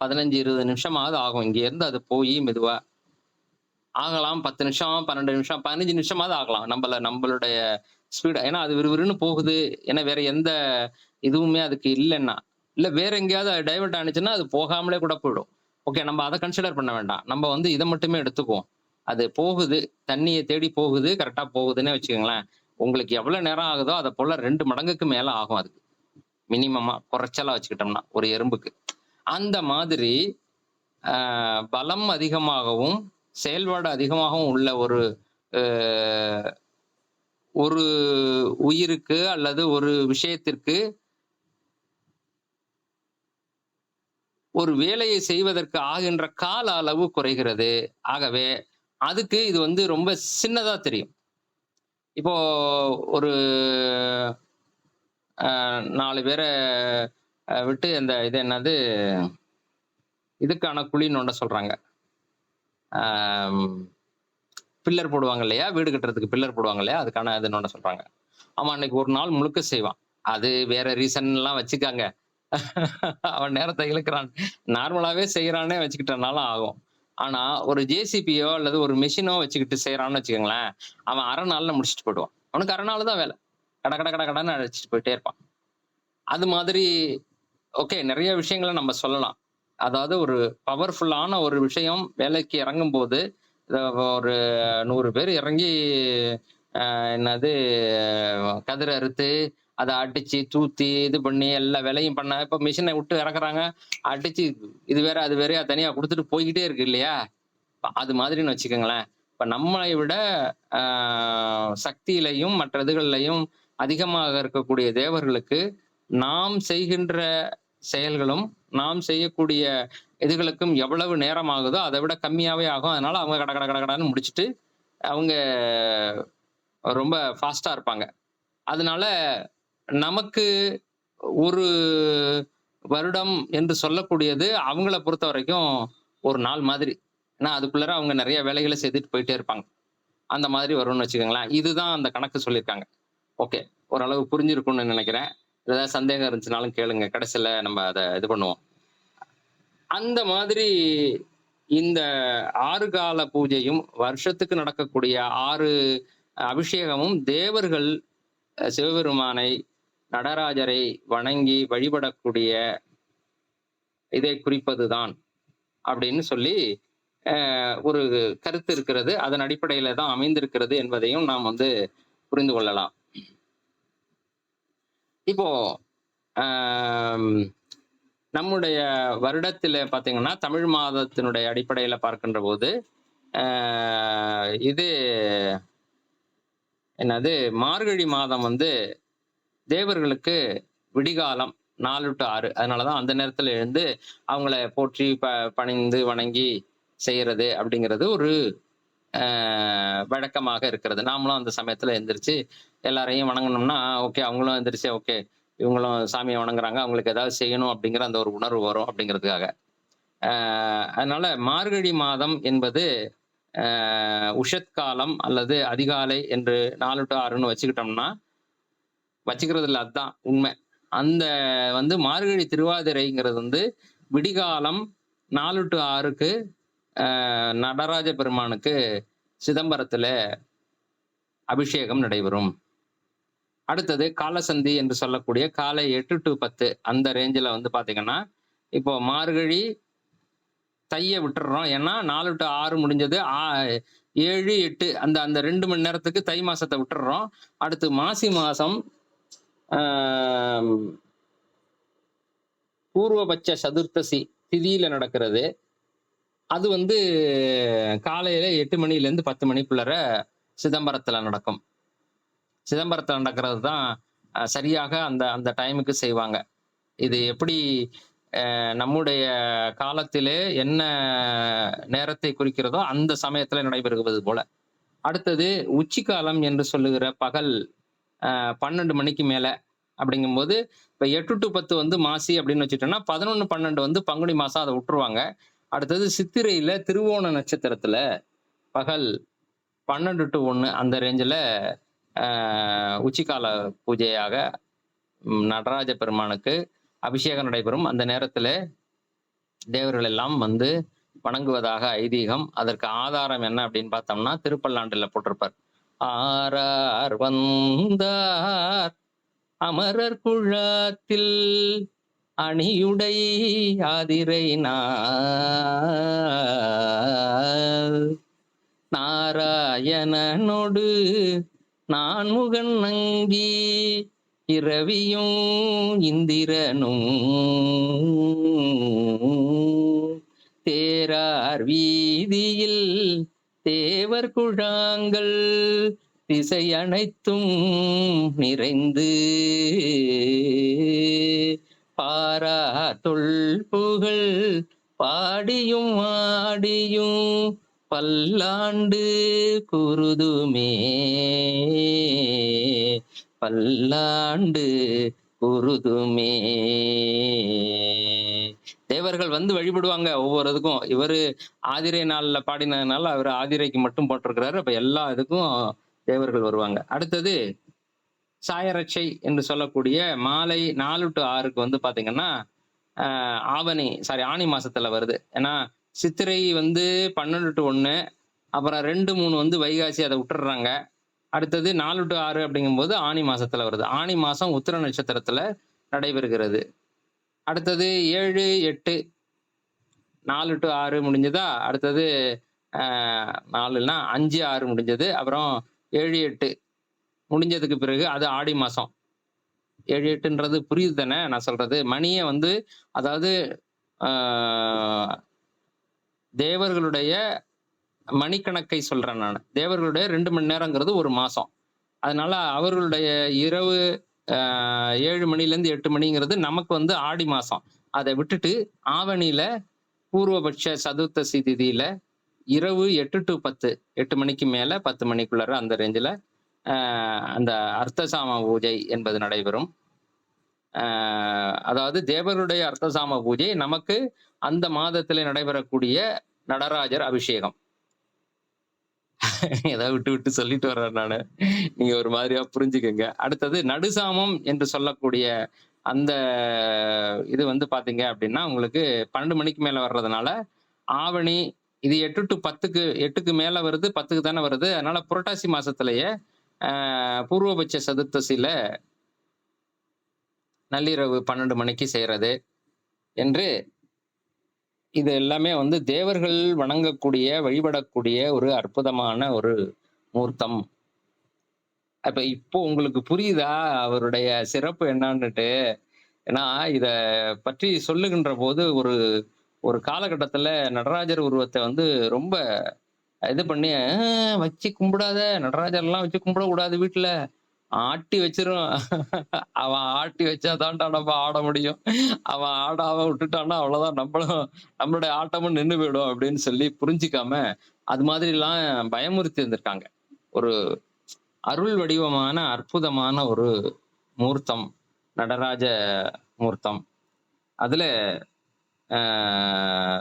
15, 20 நிமிஷமாவது ஆகும். இங்க இருந்து அது போயி மெதுவா ஆகலாம் 10 நிமிஷம், 12 நிமிஷம், 15 நிமிஷமாவது ஆகலாம். நம்பளுடைய ஸ்பீடு. ஏன்னா அது விறுவிறுன்னு போகுது. ஏன்னா வேற எந்த இதுவுமே அதுக்கு இல்லன்னா. இல்ல வேற எங்கேயாவது டைவர்ட் ஆனுச்சுன்னா, அது போகாமலே கூட போயிடும். ஓகே நம்ம அத கன்சிடர் பண்ண வேண்டாம். நம்ம வந்து இத மட்டுமே எடுத்துக்குவோம். அது போகுது, தண்ணீய தேடி போகுது, கரெக்ட்டா போகுதுன்னே வச்சுக்கங்களேன். உங்களுக்கு எவ்வளவு நேரம் ஆகுதோ, அத போல 2 மடங்குக்கு மேல ஆகும் அதுக்கு. மினிமமா குறைச்சலா வச்சுக்கிட்டோம்னா, ஒரு எறும்புக்கு. அந்த மாதிரி அ பலம் அதிகமாகவும், செயல்பாடு அதிகமாகவும் உள்ள ஒரு அ ஒரு உயிருக்கு அல்லது ஒரு விஷயத்திற்கு ஒரு வேலையை செய்வதற்கு ஆகின்ற கால அளவு குறைகிறது. ஆகவே, அதுக்கு இது வந்து ரொம்ப சின்னதா தெரியும். இப்போ ஒரு 4 பேர விட்டு அந்த இது என்னது? இதுக்கான குழி நோண்ட சொல்றாங்க. ஆம் பில்லர் போடுவாங்க இல்லையா? வீடு கட்டுறதுக்கு பில்லர் போடுவாங்க இல்லையா? அதுக்கான இது நோண்ட சொல்றாங்க. அவன் அன்னைக்கு ஒரு நாள் முழுக்க செய்வான். அது வேற ரீசன்லாம் வச்சுக்காங்க. அவன் நேரத்த இழுக்குறான். நார்மலாவே செய்றான்னே வச்சுக்கிட்டனாலும் ஆகும். ஆனா, ஒரு ஜேசிபியோ அல்லது ஒரு மெஷினோ வச்சுக்கிட்டு செய்றான்னு வச்சுக்கங்களேன், அவன் 1/2 நாள்ல முடிச்சுட்டு போயிடுவான். அவனுக்கு 1/2 நாள் தான் வேல. கட கட கட கடன்னு அடிச்சுட்டு போயிட்டே இருப்பான். அது மாதிரி ஓகே நெறைய விஷயங்கள நம்ம சொல்லலாம். அதாவது ஒரு பவர்ஃபுல்லான ஒரு விஷயம் வேலைக்கு இறங்கும்போது, அ ஒரு 100 பேர் இறங்கி என்னது கதிர அறுத்து, அத அடிச்சு, தூத்தி, இது பண்ணி எல்லா வேலையும் பண்ண இப்ப மிஷின விட்டு இறக்குறாங்க. அடிச்சு இது வேற, அது வேறயா தனியா குடுத்துட்டு போய்க்கிட்டே இருக்கு இல்லையா? அது மாதிரின்னு வச்சுக்கங்களேன். இப்ப நம்மளை விட அ சக்தியிலயும், மற்ற இதுகள்லயும் அதிகமாக இருக்கக்கூடிய தேவர்களுக்கு, நாம் செய்கின்ற செயல்களும், நாம் செய்யக்கூடிய இதுகளுக்கும் எவ்வளவு நேரம் ஆகுதோ, அத விட கம்மியாவே ஆகும். அதனால அவங்க கட கட கட கடன்னு முடிச்சுட்டு, அவங்க ரொம்ப ஃபாஸ்ட்டா இருப்பாங்க. அதனால நமக்கு ஒரு வருடம் என்று சொல்லக்கூடியது அவங்கள பொறுத்தவரைக்கும் ஒரு நாள் மாதிரி. ஏன்னா, அதுக்குள்ளார அவங்க நெறைய வேலைகள செய்துட்டு போயிட்டே இருப்பாங்க. அந்த மாதிரி வரும்னு வச்சுக்கங்களேன். இதுதான் அந்த கணக்கு சொல்லியிருக்காங்க. ஓகே. ஓரளவு புரிஞ்சிருக்கும்னு நெனைக்கிறேன். ஏதாவது சந்தேகம் இருந்துச்சுனாலும் கேளுங்க. கடைசில நம்ம அத இது பண்ணுவோம். அந்த மாதிரி இந்த 6 கால பூஜையும், வருஷத்துக்கு நடக்கக்கூடிய 6 அபிஷேகமும் தேவர்கள் சிவபெருமானை, நடராஜரை வணங்கி வழிபடக்கூடிய இதை குறிப்பதுதான் அப்படின்னு சொல்லி ஒரு கருத்து இருக்கிறது. அதன் அடிப்படையில தான் அமைந்திருக்கிறது என்பதையும் நாம் வந்து புரிந்து கொள்ளலாம். இப்போ ஆம், நம்முடைய வருடத்தில பார்த்தீங்கன்னா, தமிழ் மாதத்தினுடைய அடிப்படையில பார்க்கின்ற போது, ஆ இது என்னது மார்கழி மாதம் வந்து தேவர்களுக்கு விடிகாலம் 4 டூ 6 அதனால தான் அந்த நேரத்துல எழுந்து அவங்கள போற்றி பணிந்து வணங்கி செய்யறது அப்படிங்கிறது ஒரு வழக்கமாக இருக்கிறது. நாமளும் அந்த சமயத்துல எந்திரிச்சு எல்லாரையும் வணங்குனோம்னா, ஓகே அவங்களும் எந்திரிச்சு ஓகே இவங்களும் சாமிய வணங்குறாங்க. அவங்களுக்கு ஏதாவது செய்யணும் அப்படிங்கிற அந்த ஒரு உணர்வு வரும் அப்படிங்கிறதுக்காக. அ அதனால மார்கழி மாதம் என்பது உஷத்காலம் அல்லது அதிகாலை என்று 4 டூ 6ன்னு வச்சுக்கிட்டோம்னா, வச்சுக்கிறதுல அதான் உண்மை. அந்த வந்து மார்கழி திருவாதிரைங்கிறது வந்து விடிகாலம் 4 டூ 6க்கு நடராஜ பெருமானுக்கு சிதம்பரத்துல அபிஷேகம் நடைபெறும். அடுத்தது காலசந்தி என்று சொல்லக்கூடிய காலை 8 டூ 10 அந்த ரேஞ்சில வந்து பார்த்தீங்கன்னா, இப்போ மார்கழி, தைய விட்டுர்றோம். ஏன்னா 4 டூ 6 முடிஞ்சது. 7, 8 அந்த அந்த 2 மணி நேரத்துக்கு தை மாசத்த விட்டுர்றோம். அடுத்து மாசி மாசம் ஆ பூர்வபட்ச சதுர்த்தசி திதியில நடக்கிறது. அது வந்து காலையில 8 மணிலேருந்து 10 மணிக்குள்ளர சிதம்பரத்துல நடக்கும். சிதம்பரத்துல நடக்கிறது தான் சரியாக அந்த அந்த டைமுக்கு செய்வாங்க. இது எப்படி நம்முடைய காலத்திலே என்ன நேரத்தை குறிக்கிறதோ அந்த சமயத்துல நடைபெறுவது போல. அடுத்தது உச்சிக்காலம் என்று சொல்லுகிற பகல் 12 மணிக்கு மேல அப்படிங்கும்போது, இப்ப 8 டூ 10 வந்து மாசி அப்படின்னு வச்சுட்டோம்னா, 11, 12 வந்து பங்குனி மாசம் அத விட்டுருவாங்க. அடுத்தது சித்திரையில திருவோண நட்சத்திரத்துல பகல் 12 டூ 1 அந்த ரேஞ்சில அ உச்சிக்கால பூஜையாக நடராஜ பெருமானுக்கு அபிஷேகம் நடைபெறும். அந்த நேரத்தில தேவர்கள் எல்லாம் வந்து வணங்குவதாக ஐதீகம். அதற்கு ஆதாரம் என்ன அப்படின்னு பார்த்தோம்னா, திருப்பல்லாண்டுல போட்டிருப்பார். "ஆரார் வந்தார் அமரர் குழாத்தில் அணியுடை ஆதிரை நாராயணனோடு நான்முகன் நங்கி இரவியும் இந்திரனும் தேரார் வீதியில் தேவர் குழாங்கள் திசை அனைத்தும் நிறைந்து பாரா தொல்புகழ் பாடியும் ஆடியும் பல்லாண்டு குருதுமே பல்லாண்டு குருதுமே." தேவர்கள் வந்து வழிபடுவாங்க ஒவ்வொரு இதுக்கும். இவரு ஆதிரை நாள்ல பாடினதுனால அவரு ஆதிரைக்கு மட்டும் போட்டிருக்கிறாரு. அப்ப எல்லா இதுக்கும் தேவர்கள் வருவாங்க. அடுத்தது சாயரட்சை என்று சொல்லக்கூடிய மாலை 4 டூ 6க்கு வந்து பாத்தீங்கன்னா, ஆனி மாசத்துல வருது. ஏன்னா சித்திரை வந்து 12 டூ 1, அப்புறம் 2, 3 வந்து வைகாசி அத விட்டுர்றாங்க. அடுத்தது 4 டூ 6 அப்படிங்கும்போது ஆனி மாசத்துல வருது. ஆனி மாசம் உத்திர நட்சத்திரத்துல நடைபெறுகிறது. அடுத்தது 7, 8 4 டூ 6 முடிஞ்சதா? அடுத்தது 4ன்னா 5, 6 முடிஞ்சது. அப்புறம் 7, 8 முடிஞ்சதுக்கு பிறகு அது ஆடி மாசம். 7, 8ன்றது புரியுது தானே நான் சொல்றது? மணிய வந்து அதாவது ஆ தேவர்களுடைய மணிக்கணக்கை சொல்றேன் நானு. தேவர்களுடைய 2 மணி நேரங்கிறது 1 மாசம். அதனால அவர்களுடைய இரவு 7 மணிலேருந்து 8 மணிங்கிறது நமக்கு வந்து ஆடி மாசம். அத விட்டுட்டு ஆவணியில பூர்வபட்ச சதுர்த்தசி திதியில இரவு 8 டூ 10 8 மணிக்கு மேல 10 மணிக்குள்ளார அந்த ரேஞ்சில அந்த அர்த்தசாம பூஜை என்பது நடைபெறும். அதாவது தேவருடைய அர்த்தசாம பூஜை நமக்கு அந்த மாதத்திலே நடைபெறக்கூடிய நடராஜர் அபிஷேகம். ஏதாவது விட்டு விட்டு சொல்லிட்டு வர்றேன் நானு. நீங்க ஒரு மாதிரியா புரிஞ்சுக்கங்க. அடுத்தது நடுசாமம் என்று சொல்லக்கூடிய அந்த இது வந்து பாத்தீங்க அப்படின்னா, உங்களுக்கு 12 மணிக்கு மேல வர்றதுனால, ஆவணி இது 8 டூ 10க்கு 8க்கு மேல வருது, 10க்கு தானே வருது. அதனால புரட்டாசி மாசத்திலேயே பூர்வபட்ச சதுர்த்தசியில நள்ளிரவு 12 மணிக்கு செய்றது என்று இது எல்லாமே வந்து தேவர்கள் வணங்கக்கூடிய, வழிபடக்கூடிய ஒரு அற்புதமான ஒரு மூர்த்தம். அப்ப இப்போ உங்களுக்கு புரியுதா அவருடைய சிறப்பு என்னான்னுட்டு? ஏன்னா, இத பற்றி சொல்லுகின்ற போது ஒரு ஒரு காலகட்டத்தில நடராஜர் உருவத்த வந்து ரொம்ப இது பண்ணி, வச்சு கும்பிடாத! நடராஜர்லாம் வச்சு கும்பிடக்கூடாது வீட்ல. ஆட்டி வச்சிரும். அவன் ஆட்டி வச்சா தான்டா நம்ம ஆட முடியும். அவன் ஆடாம விட்டுட்டான்னா அவ்வளோதான் நம்மளும் நம்மளுடைய ஆட்டமும் நின்னு போயிடும் அப்படின்னு சொல்லி புரிஞ்சுக்காம, அது மாதிரிலாம் பயமுறுத்தி இருந்திருக்காங்க. ஒரு அருள் வடிவமான அற்புதமான ஒரு மூர்த்தம். நடராஜ மூர்த்தம். அதுல அ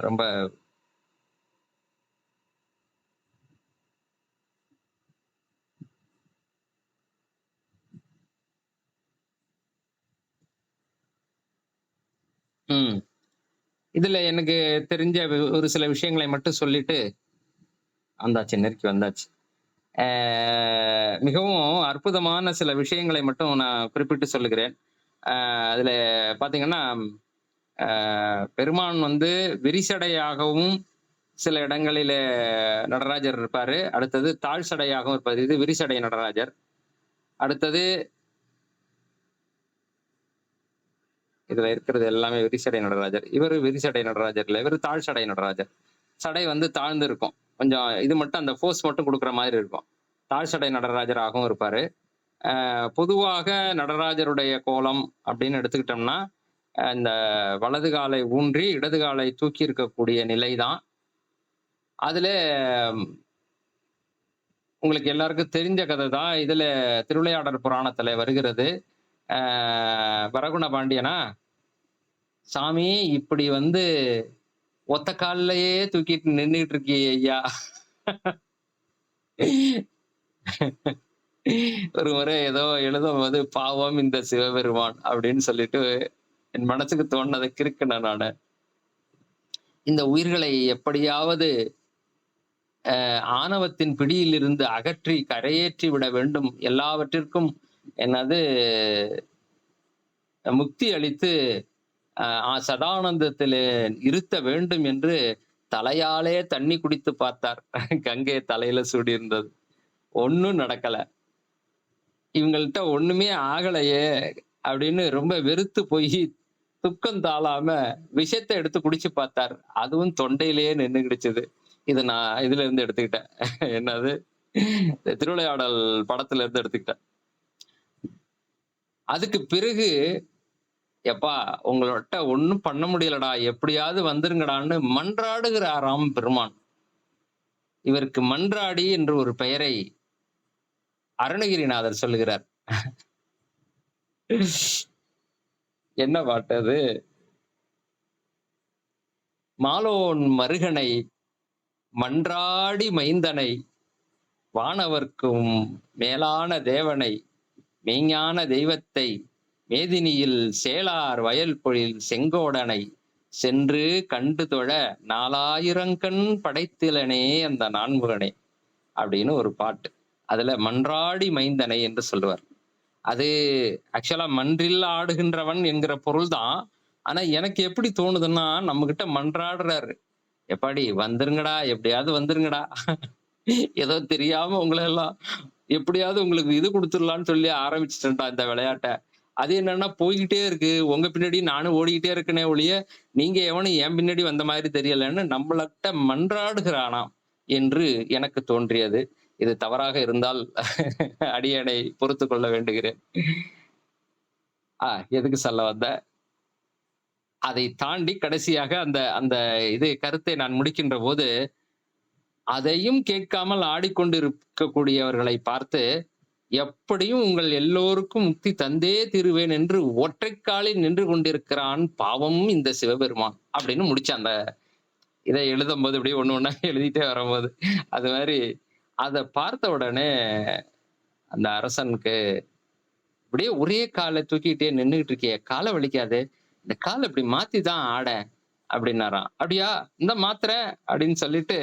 ரொம்ப ம். இதுல எனக்கு தெரிஞ்ச ஒரு சில விஷயங்களை மட்டும் சொல்லிட்டு வந்தாச்சு. நெருக்கி வந்தாச்சு. மிகவும் அற்புதமான சில விஷயங்களை மட்டும் நான் குறிப்பிட்டு சொல்லுகிறேன். அதுல பார்த்தீங்கன்னா, அ பெருமான் வந்து விரிசடையாகவும் சில இடங்களிலே நடராஜர் இருப்பாரு. அடுத்தது தாழ் சடையாகவும் இருப்பாரு. இது விரிசடை நடராஜர். அடுத்தது இதுல இருக்கிறது எல்லாமே விரிசடை நடராஜர். இவரு விரிசடை நடராஜர் இல்ல. இவரு தாழ் சடை நடராஜர். சடை வந்து தாழ்ந்து இருக்கும். கொஞ்சம் இது மட்டும் அந்த ஃபோர்ஸ் மட்டும் குடுக்குற மாதிரி இருக்கும். தாழ் சடை நடராஜராகவும் இருப்பாரு. பொதுவாக நடராஜருடைய கோலம் அப்படின்னு எடுத்துக்கிட்டோம்னா, இந்த வலது காலை ஊன்றி, இடது காலை தூக்கி இருக்கக்கூடிய நிலை தான். அதுல உங்களுக்கு எல்லாருக்கும் தெரிஞ்ச கதை தான். இதுல திருவிளையாடல் புராணத்துல வருகிறது. வரகுண பாண்டியனா, "சாமி இப்படி வந்து ஒத்த கால்லயே தூக்கிட்டு நின்னுட்டு இருக்கியே ஐயா." ஒரு முறை ஏதோ எழுதும்போது, "பாவம் இந்த சிவபெருமான்" அப்படின்னு சொல்லிட்டு என் மனசுக்கு தோணுனத கிறுக்குனேன் நானு. இந்த உயிர்களை எப்படியாவது ஆணவத்தின் பிடியிலிருந்து அகற்றி கரையேற்றி விட வேண்டும். எல்லாவற்றிற்கும் என்னது முக்தி அளித்து சதானந்தத்திலே இருத்த வேண்டும் என்று தலையாலே தண்ணி குடித்து பார்த்தார். கங்கை தலையில சூடியிருந்தது. ஒண்ணும் நடக்கல. இவங்கள்ட்ட ஒண்ணுமே ஆகலையே அப்படின்னு ரொம்ப வெறுத்து போய் துக்கம் தாழாம விஷத்த எடுத்து குடிச்சு பார்த்தார். அதுவும் தொண்டையிலேயே நின்னுகிடுச்சுது. இத நான் இதுல இருந்து எடுத்துக்கிட்டேன். என்னது திருவிளையாடல் படத்துல இருந்து எடுத்துக்கிட்டேன். அதுக்கு பிறகு எப்பா உங்களோட்ட ஒண்ணும் பண்ண முடியலடா எப்படியாவது வந்துருங்கடான்னு மன்றாடுகிறாராம் பெருமான். இவருக்கு மன்றாடி என்று ஒரு பெயரை அருணகிரிநாதர் சொல்லுகிறார். என்ன பாட்டு அது? மாலோன் மருகனை மன்றாடி மைந்தனை வானவர்க்கும் மேலான தேவனை மெய்ஞான தெய்வத்தை மேதினியில் சேலார் வயல் பொழில் செங்கோடனை சென்று கண்டு தொழ 4000 கண் படைத்திலனே அந்த நான்முகனே அப்படின்னு ஒரு பாட்டு. அதுல மன்றாடி மைந்தனை என்று சொல்லுவார். அது ஆக்சுவலா மன்றில் ஆடுகின்றவன் என்கிற பொருள் தான். ஆனா எனக்கு எப்படி தோணுதுன்னா நம்ம கிட்ட மன்றாடுறாரு. எப்பாடி வந்துருங்கடா எப்படியாவது வந்துருங்கடா. ஏதோ தெரியாம உங்களை எல்லாம் எப்படியாவது உங்களுக்கு இது கொடுத்துடலான்னு சொல்லி ஆரம்பிச்சுட்டேன்டா இந்த விளையாட்ட. அது என்னன்னா போய்கிட்டே இருக்கு. உங்க பின்னாடி நானும் ஓடிக்கிட்டே இருக்கனே ஒழிய, நீங்க எவனும் என் பின்னாடி வந்த மாதிரி தெரியலன்னு நம்மள்ட்ட மன்றாடுகிறானாம் என்று எனக்கு தோன்றியது. இது தவறாக இருந்தால் அடியேனை பொறுத்துக் கொள்ள வேண்டுகிறேன். எதுக்கு சொல்ல வந்தேன்? அதை தாண்டி கடைசியாக அந்த அந்த இது கருத்தை நான் முடிக்கின்ற போது, அதையும் கேட்காமல் ஆடிக்கொண்டிருக்கக்கூடியவர்களை பார்த்து, எப்படியும் உங்கள் எல்லோருக்கும் முக்தி தந்தே தீருவேன் என்று ஒற்றைக் காலில் நின்று கொண்டிருக்கிறான் பாவம் இந்த சிவபெருமான் அப்படின்னு முடிச்சேன். அந்த இதை எழுதும்போது இப்படியே ஒண்ணு ஒண்ணா எழுதிட்டே வரும்போது. அது மாதிரி அத பார்த்த உடனே அந்த அரசனுக்கு அப்படியே ஒரே கால தூக்கிட்டே நின்னுகிட்டு இருக்கியே, கால வலிக்காது. இந்த கால இப்படி மாத்தி தான் ஆடேன் அப்படின்னாராம். அப்படியா? இந்தா மாத்துறேன் அப்படின்னு சொல்லிட்டு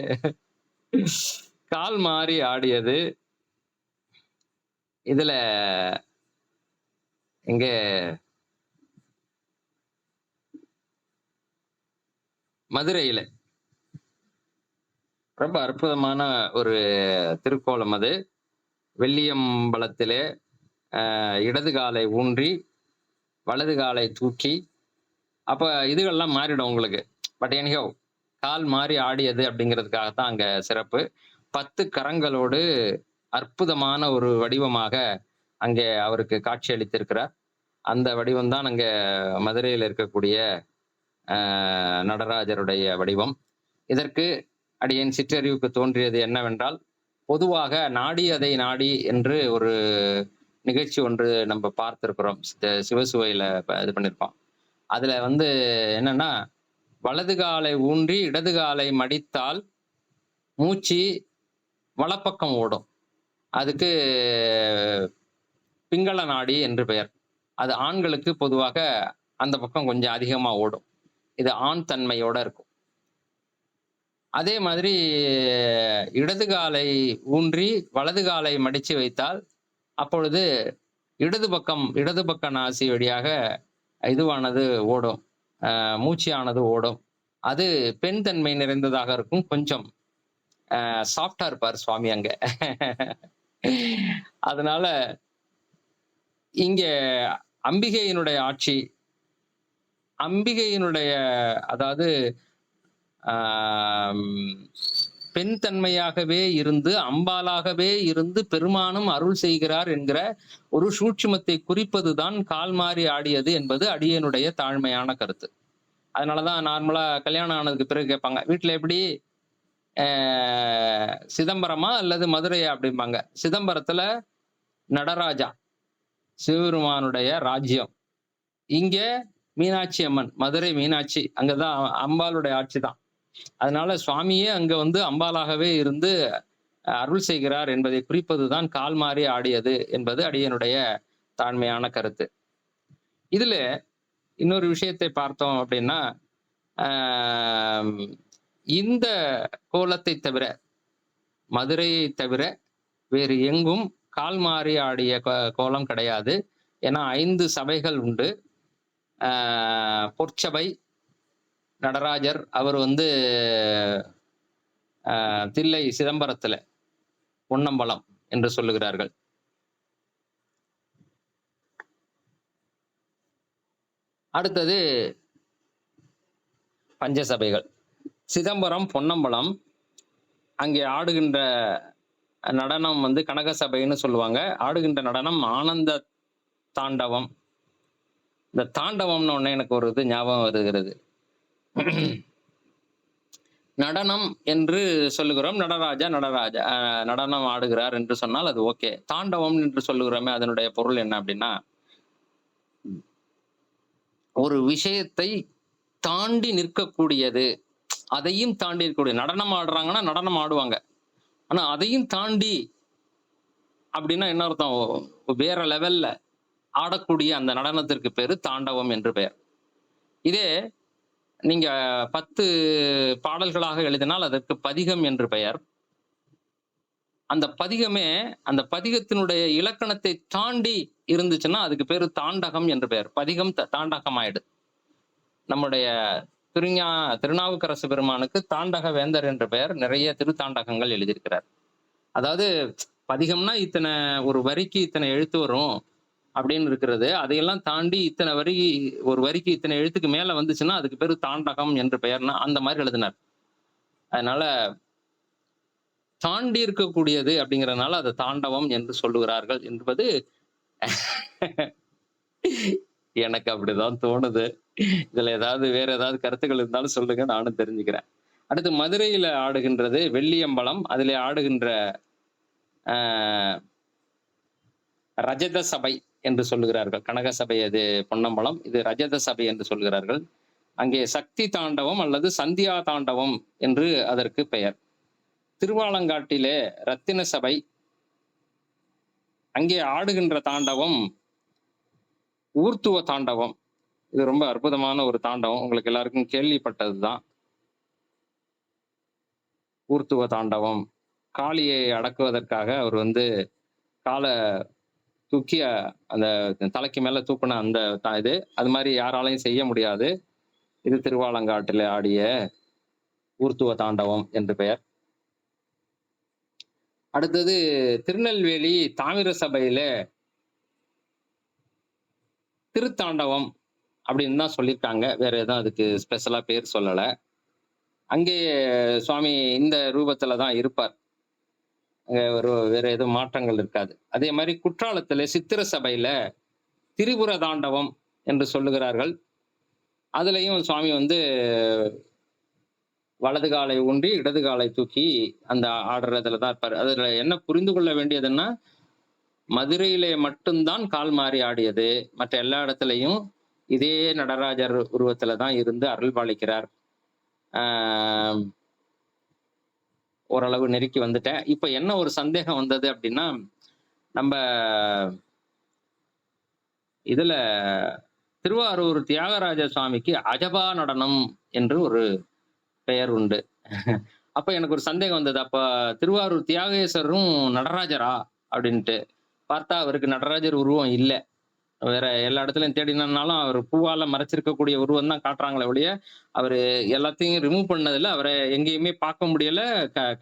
கால் மாறி ஆடியது. இதுல எங்க மதுரையில ரொம்ப அற்புதமான ஒரு திருக்கோலம் அது. வெள்ளியம்பலத்திலே இடது காலை ஊன்றி, வலது காலை தூக்கி, அப்ப இதுகள்லாம் மாறிடும் உங்களுக்கு. பட் எனிஹவ் கால் மாறி ஆடியது அப்படிங்கிறதுக்காக தான் அங்க சிறப்பு. 10 கரங்களோடு அற்புதமான ஒரு வடிவமாக அங்கே அவருக்கு காட்சி அளித்திருக்கிறார். அந்த வடிவம் தான் அங்க மதுரையில் இருக்கக்கூடிய நடராஜருடைய வடிவம். இதற்கு அடியேன் சிற்றறிவுக்கு தோன்றியது என்னவென்றால், பொதுவாக நாடி அதை நாடி என்று ஒரு நிகழ்ச்சி ஒன்று நம்ம பார்த்திருக்கிறோம். சிவசுவையில இது பண்ணியிருப்போம். அதுல வந்து என்னன்னா, வலது காலை ஊன்றி இடது காலை மடித்தால் மூச்சு வலப்பக்கம் ஓடும். அதுக்கு பிங்கள நாடி என்று பெயர். அது ஆண்களுக்கு பொதுவாக அந்த பக்கம் கொஞ்சம் அதிகமா ஓடும். இது ஆண் தன்மையோட இருக்கும். அதே மாதிரி இடது காலை ஊன்றி வலது காலை மடிச்சு வைத்தால், அப்பொழுது இடது பக்க நாசி வழியாக இதுவானது ஓடும். மூச்சானது ஓடும். அது பெண் தன்மை நிறைந்ததாக இருக்கும். கொஞ்சம் சாஃப்ட்டா இருப்பார் சுவாமி அங்க. அதனால இங்க அம்பிகையினுடைய ஆட்சி, அம்பிகையினுடைய அதாவது ஆம், பெண் தன்மையாகவே இருந்து, அம்பாலாகவே இருந்து பெருமானும் அருள் செய்கிறார் என்கிற ஒரு சூட்சுமத்தை குறிப்பதுதான் கால் மாறி ஆடியது என்பது அடியனுடைய தாழ்மையான கருத்து. அதனாலதான் நார்மலா கல்யாணம் ஆனதுக்கு பிறகு கேட்பாங்க, வீட்டுல எப்படி சிதம்பரமா அல்லது மதுரையா அப்படிம்பாங்க. சிதம்பரத்துல நடராஜா சிவபெருமானுடைய ராஜ்யம். இங்க மீனாட்சி அம்மன், மதுரை மீனாட்சி, அங்கதான் அம்பாளுடைய ஆட்சி தான். அதனால சுவாமியே அங்க வந்து அம்பாலாகவே இருந்து அருள் செய்கிறார் என்பதை குறிப்பதுதான் கால் மாறி ஆடியது என்பது அடியனுடைய தாழ்மையான கருத்து. இதுல இன்னொரு விஷயத்தை பார்த்தோம் அப்படின்னா, இந்த கோலத்தை தவிர, மதுரையை தவிர வேறு எங்கும் கால் மாறி ஆடிய கோலம் கிடையாது. ஏன்னா 5 சபைகள் உண்டு. பொற்சபை நடராஜர் அவர் வந்து தில்லை சிதம்பரத்துல பொன்னம்பலம் என்று சொல்லுகிறார்கள். அடுத்தது பஞ்சசபைகள். சிதம்பரம், பொன்னம்பலம், அங்கே ஆடுகின்ற நடனம் வந்து கனக சபைன்னு சொல்லுவாங்க. ஆடுகின்ற நடனம் ஆனந்த தாண்டவம். இந்த தாண்டவம்னு ஒண்ணு எனக்கு ஒரு இது ஞாபகம் வருகிறது. நடனம் என்று சொல்லுகிறோம். நடராஜா நடனம் ஆடுகிறார் என்று சொன்னால் அது ஓகே. தாண்டவம் என்று சொல்லுகிறோமே, அதனுடைய பொருள் என்ன அப்படின்னா, ஒரு விஷயத்தை தாண்டி நிற்கக்கூடியது, அதையும் தாண்டி இருக்கக்கூடிய. நடனம் ஆடுறாங்கன்னா நடனம் ஆடுவாங்க. ஆனா அதையும் தாண்டி அப்படின்னா என்ன அர்த்தம்? வேற லெவல்ல ஆடக்கூடிய அந்த நடனத்திற்கு பேரு தாண்டவம் என்று பெயர். இதே நீங்க 10 பாடல்களாக எழுதினால் அதற்கு பதிகம் என்று பெயர். அந்த பதிகமே அந்த பதிகத்தினுடைய இலக்கணத்தை தாண்டி இருந்துச்சுன்னா அதுக்கு பேரு தாண்டகம் என்று பெயர். பதிகம் தாண்டகம் ஆயிடு. நம்முடைய திருநாவுக்கரசு பெருமானுக்கு தாண்டக வேந்தர் என்ற பெயர். நிறைய திருத்தாண்டகங்கள் எழுதியிருக்கிறார். அதாவது பதிகம்னா இத்தனை, ஒரு வரிக்கு இத்தனை எழுத்து வரும் அப்படின்னு இருக்கிறது. அதையெல்லாம் தாண்டி இத்தனை வரி, ஒரு வரிக்கு இத்தனை எழுத்துக்கு மேல வந்துச்சுன்னா அதுக்கு பேரு தாண்டகம் என்று பெயர்னா அந்த மாதிரி எழுதினார். அதனால தாண்டி இருக்கக்கூடியது அப்படிங்கிறதுனால அதை தாண்டவம் என்று சொல்லுகிறார்கள் என்பது எனக்கு அப்படிதான் தோணுது. இதுல வேற ஏதாவது கருத்துக்கள் இருந்தாலும் சொல்லுங்க, நானும் தெரிஞ்சுக்கிறேன். அடுத்து மதுரையில ஆடுகின்றது வெள்ளியம்பலம். அதிலே ஆடுகின்ற ரஜத சபை என்று சொல்லுகிறார்கள். கனக சபை அது பொன்னம்பலம், இது ரஜத சபை என்று சொல்கிறார்கள். அங்கே சக்தி தாண்டவம் அல்லது சந்தியா தாண்டவம் என்று அதற்கு பெயர். திருவாலங்காட்டிலே ரத்தின சபை, அங்கே ஆடுகின்ற தாண்டவம் ஊர்த்துவ தாண்டவம். இது ரொம்ப அற்புதமான ஒரு தாண்டவம், உங்களுக்கு எல்லாருக்கும் கேள்விப்பட்டதுதான். ஊர்த்துவ தாண்டவம், காளியை அடக்குவதற்காக அவர் வந்து காலை தூக்கி அந்த தலைக்கு மேல தூக்குன அந்த இது, அது மாதிரி யாராலையும் செய்ய முடியாது. இது திருவாலங்காட்டில் ஆடிய ஊர்த்துவ தாண்டவம் என்று பெயர். அடுத்தது திருநெல்வேலி தாமிர சபையில திருத்தாண்டவம் அப்படின்னு தான் சொல்லியிருக்காங்க. வேற எதுவும் அதுக்கு ஸ்பெஷலா பேர் சொல்லல. அங்கே சுவாமி இந்த ரூபத்துல தான் இருப்பார். வேற எதுவும் மாற்றங்கள் இருக்காது. அதே மாதிரி குற்றாலத்துல சித்திர சபையில திரிபுர தாண்டவம் என்று சொல்லுகிறார்கள். அதுலயும் சுவாமி வந்து வலது காலை ஊன்றி இடது காலை தூக்கி அந்த ஆடுறதுல தான் இருப்பார். அதுல என்ன புரிந்து கொள்ள வேண்டியதுன்னா, மதுரையிலே மட்டும்தான் கால் மாறி ஆடியது. மற்ற எல்லா இடத்துலையும் இதே நடராஜர் உருவத்துல தான் இருந்து அருள் பாலிக்கிறார். ஓரளவு நெருக்கி வந்துட்டேன். இப்ப என்ன ஒரு சந்தேகம் வந்தது அப்படின்னா, நம்ம இதுல திருவாரூர் தியாகராஜ சுவாமிக்கு அஜபா நடனம் என்று ஒரு பெயர் உண்டு. அப்ப எனக்கு ஒரு சந்தேகம் வந்தது. அப்ப திருவாரூர் தியாகேசரும் நடராஜரா? அப்படின்ட்டு. பார்த்தா அவருக்கு நடராஜர் உருவம் இல்ல. வேற எல்லா இடத்துலயும் தேடினோம்னாலும் அவர் பூவால மறைச்சிருக்கக்கூடிய உருவம் தான் காட்டுறாங்களே ஒழிய, அவரு எல்லாத்தையும் ரிமூவ் பண்ணதுல அவர எங்கேயுமே பார்க்க முடியல,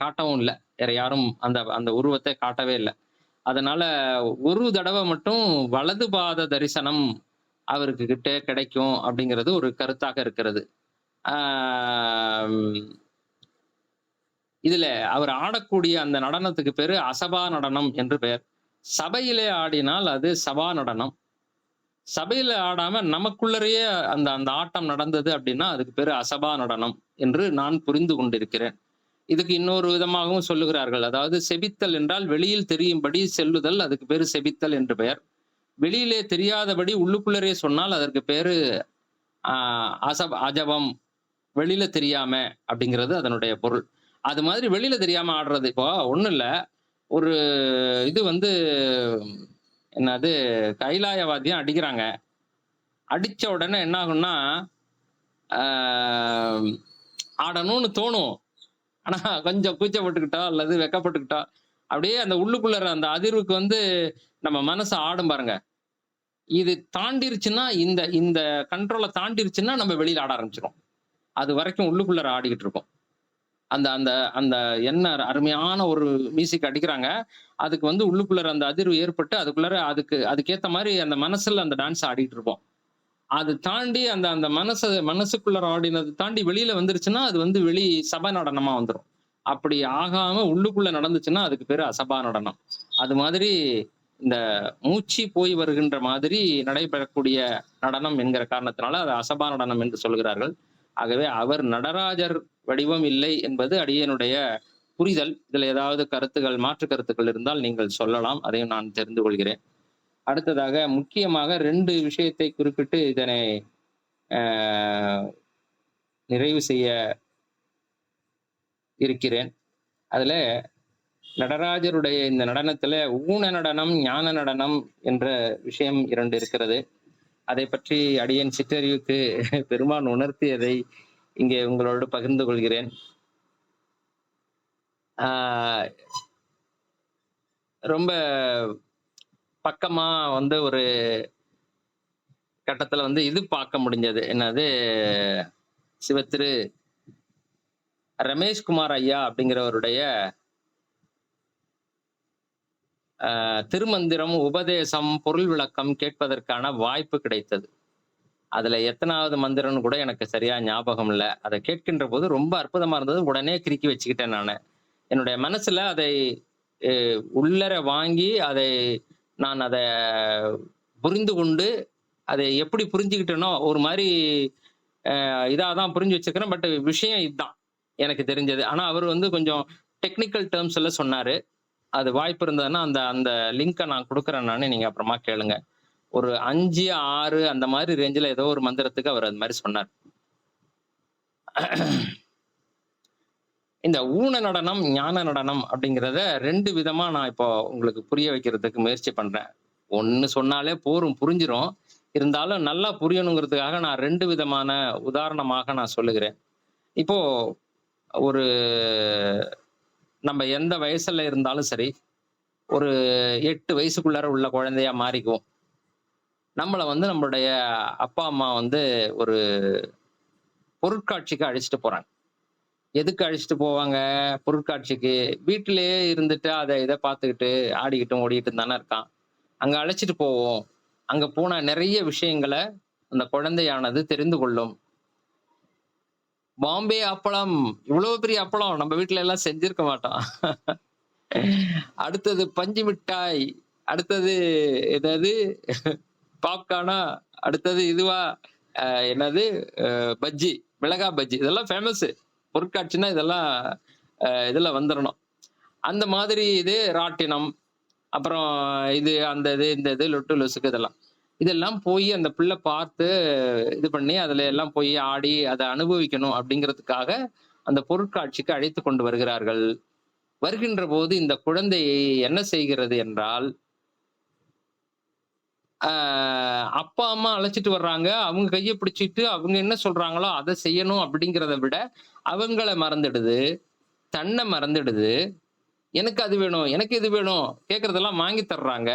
காட்டவும் இல்ல. வேற யாரும் அந்த அந்த உருவத்த காட்டவே இல்ல. அதனால ஒரு தடவ மட்டும் வலது பாத தரிசனம் அவருக்கு கிட்ட கிடைக்கும் அப்படிங்கிறது ஒரு கருத்தாக இருக்கிறது. ஆம். இதுல அவர் ஆடக்கூடிய அந்த நடனத்துக்கு பேரு அசபா நடனம் என்று பெயர். சபையிலே ஆடினால் அது சபா நடனம். சபையில ஆடாம நமக்குள்ளறயே அந்த அந்த ஆட்டம் நடந்தது அப்படின்னா, அதுக்கு பேரு அசபா நடனம் என்று நான் புரிந்து கொண்டிருக்கிறேன். இதுக்கு இன்னொரு விதமாகவும் சொல்லுகிறார்கள். அதாவது செபித்தல் என்றால் வெளியில் தெரியும்படி செல்லுதல், அதுக்கு பேரு செபித்தல் என்று பெயர். வெளியிலே தெரியாதபடி உள்ளுக்குள்ளரே சொன்னால் அதற்கு பேரு ஆ அஜபம். வெளியில தெரியாம அப்படிங்கிறது அதனுடைய பொருள். அது மாதிரி வெளியில தெரியாம ஆடுறது. இப்போ ஒண்ணும் இல்ல. ஒரு இது வந்து என்னது கைலாய வாத்தியம் அடிக்கிறாங்க. அடிச்ச உடனே என்ன ஆகும்னா, ஆ ஆடணும்னு தோணும். ஆனா கொஞ்சம் கூச்சப்பட்டுக்கிட்டோ, அல்லது வெட்கப்பட்டுக்கிட்டோ, அப்படியே அந்த உள்ளுக்குள்ள அந்த அதிர்வுக்கு வந்து நம்ம மனசு ஆடும் பாருங்க. இது தாண்டிருச்சுன்னா, இந்த இந்த கண்ட்ரோல தாண்டிருச்சுன்னா, நம்ம வெளியில ஆட ஆரம்பிச்சுருவோம். அதுவரைக்கும் உள்ளுக்குள்ள ஆடிக்கிட்டு இருக்கோம். அந்த அந்த அந்த என்ன அருமையான ஒரு மியூசிக் அடிக்கிறாங்க. அதுக்கு வந்து உள்ளுக்குள்ள அந்த அதிர்வு ஏற்பட்டு, அதுக்குள்ளார அதுக்கேத்த மாரி அந்த மனசுல அந்த டான்ஸ் ஆடிட்டு இருப்போம். அது தாண்டி அந்த அந்த மனசுக்குள்ள ஆடினது தாண்டி வெளியில வந்துருச்சுன்னா, அது வந்து சபை நடனமா வந்துரும். அப்படி ஆகாம உள்ளுக்குள்ள நடந்துச்சுன்னா, அதுக்கு பேரு அசபா நடனம். அது மாதிரி இந்த மூச்சு போய் வருகின்ற மாதிரி நடைபெறக்கூடிய நடனம் என்கிற காரணத்தினால, அது அசபா நடனம் என்று சொல்கிறார்கள். ஆகவே அவர் நடராஜர் வடிவம் இல்லை என்பது அடியேனுடைய புரிதல். இதுல ஏதாவது கருத்துக்கள், மாற்று கருத்துக்கள் இருந்தால் நீங்கள் சொல்லலாம். அதையும் நான் தெரிந்து கொள்கிறேன். அடுத்ததாக முக்கியமாக 2 விஷயத்தை குறிப்பிட்டு இதனை அ நிறைவு செய்ய இருக்கிறேன். அதுல நடராஜருடைய இந்த நடனத்துல ஊன நடனம், ஞான நடனம் என்ற விஷயம் 2 இருக்கிறது. அதைப் பற்றி அடியேன் சிற்றறிவுக்கு பெருமான் உணர்த்தியதை இங்கே உங்களோடு பகிர்ந்து கொள்கிறேன். ஆ ரொம்ப பக்கமா வந்து ஒரு கட்டத்துல வந்து இது பார்க்க முடிஞ்சது. என்னது சிவத்திரு ரமேஷ்குமார் ஐயா அப்படிங்கிறவருடைய திருமந்திரம், உபதேசம், பொருள் விளக்கம் கேட்பதற்கான வாய்ப்பு கிடைத்தது. அதுல எத்தனாவது மந்திரம்னு கூட எனக்கு சரியா ஞாபகம் இல்ல. அத கேட்கின்ற போது ரொம்ப அற்புதமா இருந்தது. உடனே கிறுக்கி வச்சுக்கிட்டேன் நானு. என்னுடைய மனசுல அதை அ உள்ளர வாங்கி, நான் அத புரிந்து கொண்டு, அதை எப்படி புரிஞ்சுகிட்டேனோ, ஒரு மாரி இதா தான் புரிஞ்சு வச்சிருக்கிறேன். பட் விஷயம் இதான். எனக்கு தெரிஞ்சது. ஆனா அவரு வந்து கொஞ்சம் டெக்னிக்கல் டெர்ம்ஸ்ல சொன்னாரு. அது வாய்ப்பு இருந்ததுன்னா, அந்த அந்த லிங்க்க நான் குடுக்குறேன் நானு. நீங்க அப்புறமா கேளுங்க. ஒரு 5, 6 அந்த மாரி ரேஞ்சுல ஏதோ ஒரு மந்திரத்துக்கு அவர் அது மாரி சொன்னார். இந்த ஊன நடனம், ஞான நடனம் அப்படிங்கிறத 2 விதமா நான் இப்போ உங்களுக்கு புரிய வைக்கிறதுக்கு முயற்சி பண்றேன். 1 சொன்னாலே போரும் புரிஞ்சிரும். இருந்தாலும் நல்லா புரியணுங்கிறதுக்காக நான் 2 விதமான உதாரணமாக நான் சொல்லுகிறேன். இப்போ ஒரு நம்ம எந்த வயசுல இருந்தாலும் சரி, ஒரு 8 வயசுக்குள்ளார உள்ள குழந்தையா மாறிக்குவோம். நம்மள வந்து நம்மளுடைய அப்பா, அம்மா வந்து ஒரு பொருட்காட்சிக்கு அழைச்சுட்டு போறாங்க. எதுக்கு அழைச்சுட்டு போவாங்க? பொருட்காட்சிக்கு. வீட்டிலேயே இருந்துட்டு அத இத பார்த்துக்கிட்டு, ஆடிக்கிட்டும், ஓடிக்கிட்டும் தானே இருக்கான். அங்க அழைச்சுட்டு போவோம். அங்க போனா நெறைய விஷயங்கள அந்த குழந்தையானது தெரிந்து கொள்ளும். பாம்பே அப்பளம், இவ்வளவு பெரிய அப்பளம் நம்ம வீட்ல எல்லாம் செஞ்சிருக்க மாட்டோம். அடுத்தது பஞ்சு மிட்டாய், அடுத்தது என்னது பாப்கார்னா, அடுத்தது இதுவா, என்னது பஜ்ஜி, மிளகா பஜ்ஜி. இதெல்லாம் ஃபேமஸு. பொருட்காட்சின்னா இதெல்லாம் இதுல வந்துரணும். அந்த மாதிரி இது ராட்டினம், அப்புறம் அந்த இந்த லொட்டு லொசுக்கு இதெல்லாம். இதெல்லாம் போயி அந்த பிள்ளை பார்த்து, இது பண்ணி அதுல எல்லாம் போய் ஆடி, அத அனுபவிக்கணும் அப்படிங்கிறதுக்காக, அந்த பொருட்காட்சிக்கு அழைத்துக் கொண்டு வருகிறார்கள். வருகின்ற போது இந்த குழந்தை என்ன செய்கிறது என்றால், ஆ அப்பா, அம்மா அழைச்சிட்டு வர்றாங்க. அவங்க கைய பிடிச்சுட்டு அவங்க என்ன சொல்றாங்களோ அத செய்யணும் அப்படிங்கிறத விட, அவங்கள மறந்துடுது. தன்னை மறந்துடுது. எனக்கு அது வேணும், எனக்கு இது வேணும். கேட்கறதெல்லாம் வாங்கி தர்றாங்க.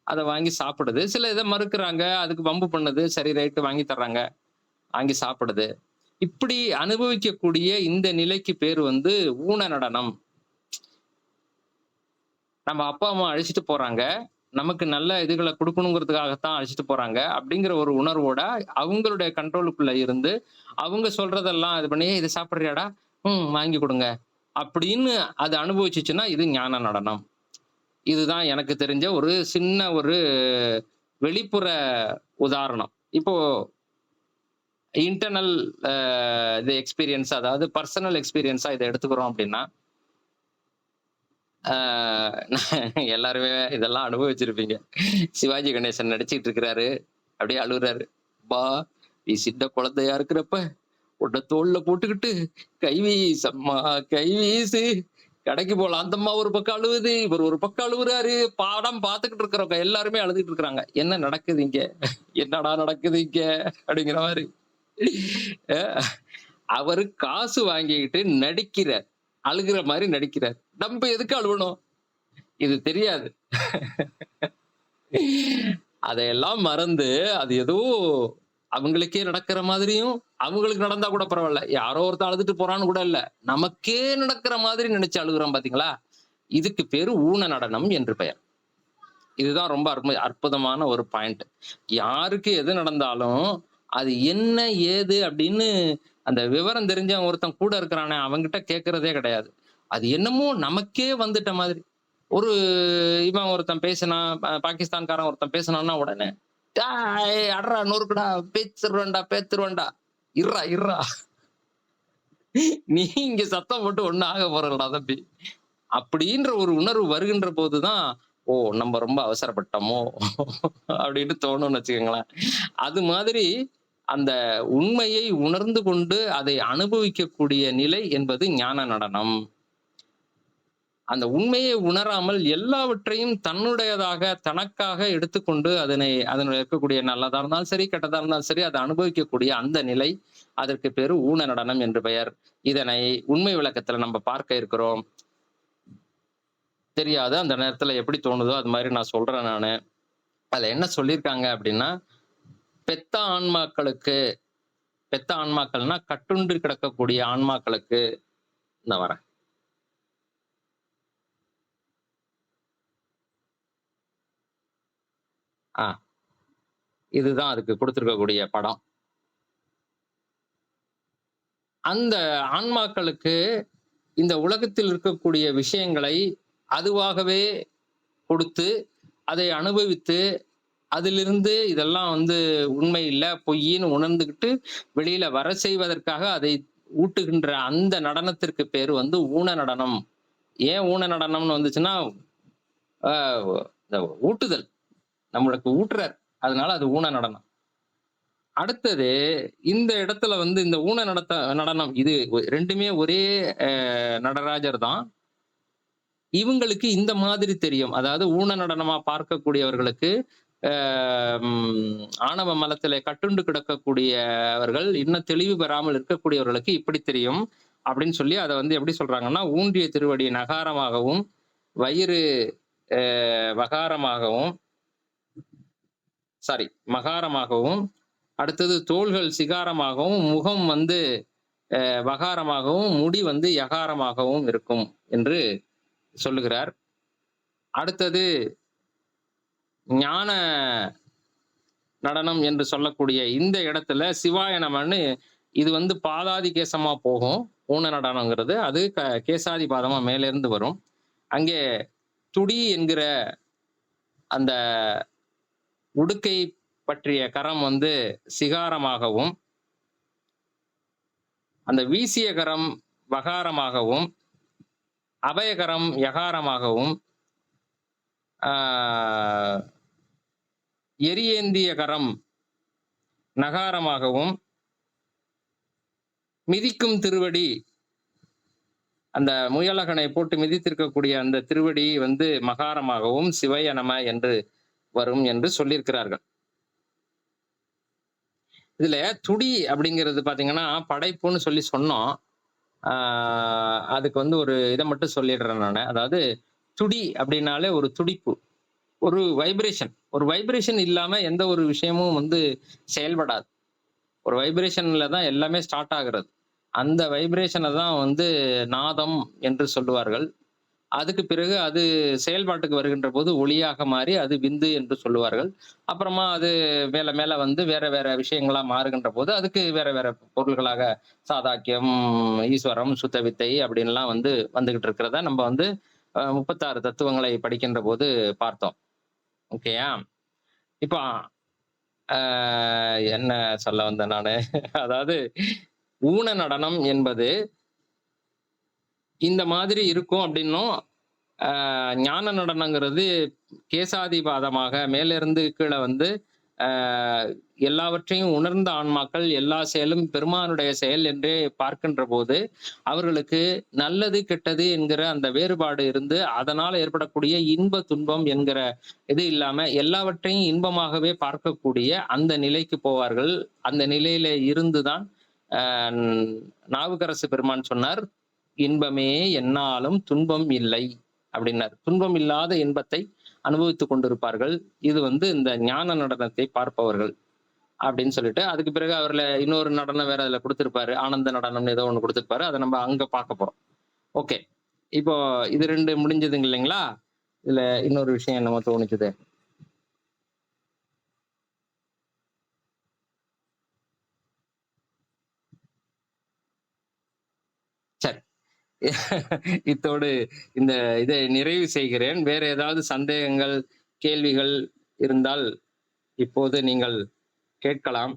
அத வாங்கி சாப்பிடுது. சில இத மறுக்குறாங்க. அதுக்கு வம்பு பண்ணுது. சரி ரைட் வாங்கி தர்றாங்க. வாங்கி சாப்பிடுது. இப்படி அனுபவிக்கக்கூடிய இந்த நிலைக்கு பேரு வந்து ஊன நடனம். நம்ம அப்பா, அம்மா அழைச்சுட்டு போறாங்க. நமக்கு நல்ல இதுகள குடுக்கணுங்கிறதுக்காகத்தான் அழைச்சுட்டு போறாங்க. அப்படிங்கிற ஒரு உணர்வோட அவங்களுடைய கண்ட்ரோலுக்குள்ள இருந்து, அவங்க சொல்றதெல்லாம் இது பண்ணி, "ஏய் இத சாப்பிடுறியாடா? வாங்கி குடுங்க." அப்படின்னு அத அனுபவிச்சுச்சுன்னா, இது ஞான நடனம். இதுதான் எனக்கு தெரிஞ்ச ஒரு சின்ன ஒரு வெளிப்புற உதாரணம். இப்போ இன்டர்னல் அ இது எக்ஸ்பீரியன்ஸ் அதாவது பர்சனல் எக்ஸ்பீரியன்ஸா இத எடுத்துக்கிறோம் அப்படின்னா, ஆ எல்லாருமே இதெல்லாம் அனுபவிச்சிருப்பீங்க. சிவாஜி கணேசன் நடிச்சுட்டு இருக்கிறாரு. அப்படியே அழுவுறாரு. "அப்பா! நீ சின்ன குழந்தையா இருக்கிறப்ப, உன்ன தோள்ல போட்டுக்கிட்டு, கை வீசம்மா கை வீசு. கடைக்கு போலாம்." அந்த அம்மா ஒரு பக்கம் அழுவுது. இவர் ஒரு பக்கம் அழுவுறாரு. படம் பார்த்துக்கிட்டு இருக்கிறவங்க எல்லாருமே அழுதுட்டு இருக்கிறாங்க. "என்ன நடக்குது இங்க? என்னடா நடக்குது இங்க?" அப்படிங்கிற மாரி. அ அவரு காசு வாங்கிக்கிட்டு நடிக்கிறார். அழுகுற மாரி நடிக்கிறார். நம்ப எதுக்கு அழுவணும்? இது தெரியாது. அதையெல்லாம் மறந்து, அது ஏதோ அவங்களுக்கே நடக்கிற மாதிரியும், அவங்களுக்கு நடந்தா கூட பரவால்ல. யாரோ ஒருத்தன் அழுதுட்டு போறான்னு கூட இல்ல. நமக்கே நடக்கிற மாதிரி நெனச்சு அழுகுறோம் பாத்தீங்களா? இதுக்கு பேரு ஊன நடனம் என்று பெயர். இதுதான் ரொம்ப அற்புதமான ஒரு பாயிண்ட். யாருக்கு எது நடந்தாலும், அது என்ன, ஏது அப்படின்னு அந்த விவரம் தெரிஞ்சவன் ஒருத்தன் கூட இருக்கிறானே, அவன்கிட்ட கேட்கிறதே கிடையாது. அது என்னமோ நமக்கே வந்துட்ட மாதிரி. ஒரு இவன் ஒருத்தன் பேசினான், பாகிஸ்தான்காரன் ஒருத்தன் பேசினான்னா உடனே, "டேய் அட்றா நொறுக்குடா, பேத்துருவேன்டா, பேத்துருவேன்டா. இர்றா, இர்றா. நீ இங்க சத்தம் போட்டு ஒண்ணும் ஆக போறலடா தம்பி." அப்படின்ற ஒரு உணர்வு வருகின்ற போது தான், "ஓ! நம்ம ரொம்ப அவசரப்பட்டோமோ!" அப்படின்னு தோணும்னு வச்சுக்கங்களேன். அது மாதிரி அந்த உண்மையை உணர்ந்து கொண்டு அதை அனுபவிக்கக்கூடிய நிலை என்பது ஞான நடனம். அந்த உண்மையை உணராமல் எல்லாவற்றையும் தன்னுடையதாக, தனக்காக எடுத்துக்கொண்டு அதனுடைய இருக்கக்கூடிய நல்லதா இருந்தாலும் சரி, கெட்டதா இருந்தாலும் சரி, அத அனுபவிக்கக்கூடிய அந்த நிலை, அதற்கு பேரு ஊன நடனம் என்று பெயர். இதனை உண்மை விளக்கத்துல நம்ம பார்க்க இருக்கிறோம். தெரியாது. அந்த நேரத்துல எப்படி தோணுதோ, அது மாரி நான் சொல்றேன் நானு. அதுல என்ன சொல்லியிருக்காங்க அப்படின்னா, பெத்த ஆன்மாக்களுக்கு பெத்த ஆன்மாக்கள்னா கட்டுண்டு கிடக்கக்கூடிய ஆன்மாக்களுக்கு நான் வரேன். ஆ இதுதான் அதுக்கு குடுத்திருக்கக்கூடிய படம். அந்த ஆன்மாக்களுக்கு இந்த உலகத்தில் இருக்கக்கூடிய விஷயங்களை அதுவாகவே கொடுத்து, அதை அனுபவித்து, அதிலிருந்து இதெல்லாம் வந்து உண்மை இல்ல, பொய்ன்னு உணர்ந்துகிட்டு வெளியில வர செய்வதற்காக அதை ஊட்டுகின்ற அந்த நடனத்திற்கு பேரு வந்து ஊன நடனம். ஏன் ஊன நடனம்னு வந்துச்சுன்னா, அ இந்த ஊட்டுதல். நம்மளுக்கு ஊட்டுறார். அதனால அது ஊன நடனம். அடுத்தது இந்த இடத்துல வந்து இந்த ஊன நடனம் இது 2மே ஒரே நடராஜர் தான். இவங்களுக்கு இந்த மாதிரி தெரியும். அதாவது ஊன நடனமா பார்க்கக்கூடியவர்களுக்கு, அ ஆணவ மலத்திலே கட்டுண்டு கிடக்கக்கூடியவர்கள், இன்னும் தெளிவு பெறாமல் இருக்கக்கூடியவர்களுக்கு இப்படி தெரியும். அப்படின்னு சொல்லி அத வந்து எப்படி சொல்றாங்கன்னா, ஊன்றிய திருவடி நகாரமாகவும், வயிறு வகாரமாகவும் சாரி மகாரமாகவும், அடுத்தது தோள்கள் சிகாரமாகவும், முகம் வந்து வகாரமாகவும், முடி வந்து யகாரமாகவும் இருக்கும் என்று சொல்லுகிறார். அடுத்தது ஞான நடனம் என்று சொல்லக்கூடிய இந்த இடத்துல சிவாய நமன்னு இது வந்து பாதாதி கேசமா போகும். ஊன நடனம்ங்கிறது. அது கேசாதி பாதமா மேல இருந்து வரும். அங்கே துடி என்கிற அந்த உடுக்கை பற்றிய கரம் வந்து சிகாரமாகவும், அந்த வீசிய கரம் வகாரமாகவும், அபயகரம் யகாரமாகவும், ஆ எரியேந்திய கரம் நகாரமாகவும், மிதிக்கும் திருவடி அந்த முயலகனை போட்டு மிதித்திருக்கக்கூடிய அந்த திருவடி வந்து மகாரமாகவும், சிவய நம என்று வரும் என்று சொல்லியிருக்கிறார்கள். இதுல துடி அப்படிங்கிறது பாத்தீங்கன்னா, படைப்புன்னு சொல்லி சொன்னோம். அதுக்கு வந்து ஒரு இத மட்டும் சொல்லிடுறேன் நானு. அதாவது துடி அப்படின்னாலே ஒரு துடிப்பு. ஒரு வைப்ரேஷன். ஒரு வைப்ரேஷன் இல்லாம எந்த ஒரு விஷயமும் வந்து செயல்படாது. ஒரு வைப்ரேஷன்ல தான் எல்லாமே ஸ்டார்ட் ஆகுறது. அந்த வைப்ரேஷன தான் வந்து நாதம் என்று சொல்லுவார்கள். அதுக்கு பிறகு அது செயல்பாட்டுக்கு வருகின்ற போது ஒளியாக மாறி அது விந்து என்று சொல்லுவார்கள். அப்புறமா அது மேல மேல வந்து வேற வேற விஷயங்களா மாறுகின்ற போது, அதுக்கு வேற வேற பொருள்களாக சாதாக்கியம், ஈஸ்வரம், சுத்த வித்தை அப்படின்லாம் வந்து வந்துகிட்டு இருக்கிறத நம்ம வந்து 36 தத்துவங்களை படிக்கின்ற போது பார்த்தோம். ஓகேயா? இப்போ அ என்ன சொல்ல வந்தேன் நானு? அதாவது ஊன நடனம் என்பது இந்த மாதிரி இருக்கும் அப்படின்னும், ஞான நடனங்கிறது கேசாதிபாதமாக மேலிருந்து கீழ வந்து அ எல்லாவற்றையும் உணர்ந்த ஆன்மாக்கள் எல்லா செயலும் பெருமானுடைய செயல் என்றே பார்க்கின்ற போது, அவர்களுக்கு நல்லது, கெட்டது என்கிற அந்த வேறுபாடு இருந்து, அதனால் ஏற்படக்கூடிய இன்ப, துன்பம் என்கிற இது இல்லாம எல்லாவற்றையும் இன்பமாகவே பார்க்கக்கூடிய அந்த நிலைக்கு போவார்கள். அந்த நிலையில இருந்து தான் அ நாவுக்கரசு பெருமான் சொன்னார், "இன்பமே எந்நாளும் துன்பம் இல்லை." அப்படின்னாரு. துன்பம் இல்லாத இன்பத்தை அனுபவித்துக் கொண்டிருப்பார்கள். இது வந்து இந்த ஞான நடனத்தை பார்ப்பவர்கள் அப்படின்னு சொல்லிட்டு, அதுக்கு பிறகு அவர்ல இன்னொரு நடனம் வேற அதுல குடுத்திருப்பாரு. ஆனந்த நடனம்னு ஏதோ ஒண்ணு குடுத்திருப்பாரு. அத நம்ம அங்க பார்க்க போறோம். ஓகே. இப்போ இது 2 முடிஞ்சதுங்க இல்லைங்களா? இதுல இன்னொரு விஷயம் என்னமோ தோணுச்சுது. சரி. இத்தோடு இந்த இதை நிறைவு செய்கிறேன். வேற ஏதாவது சந்தேகங்கள், கேள்விகள் இருந்தால் இப்போது நீங்கள் கேட்கலாம்.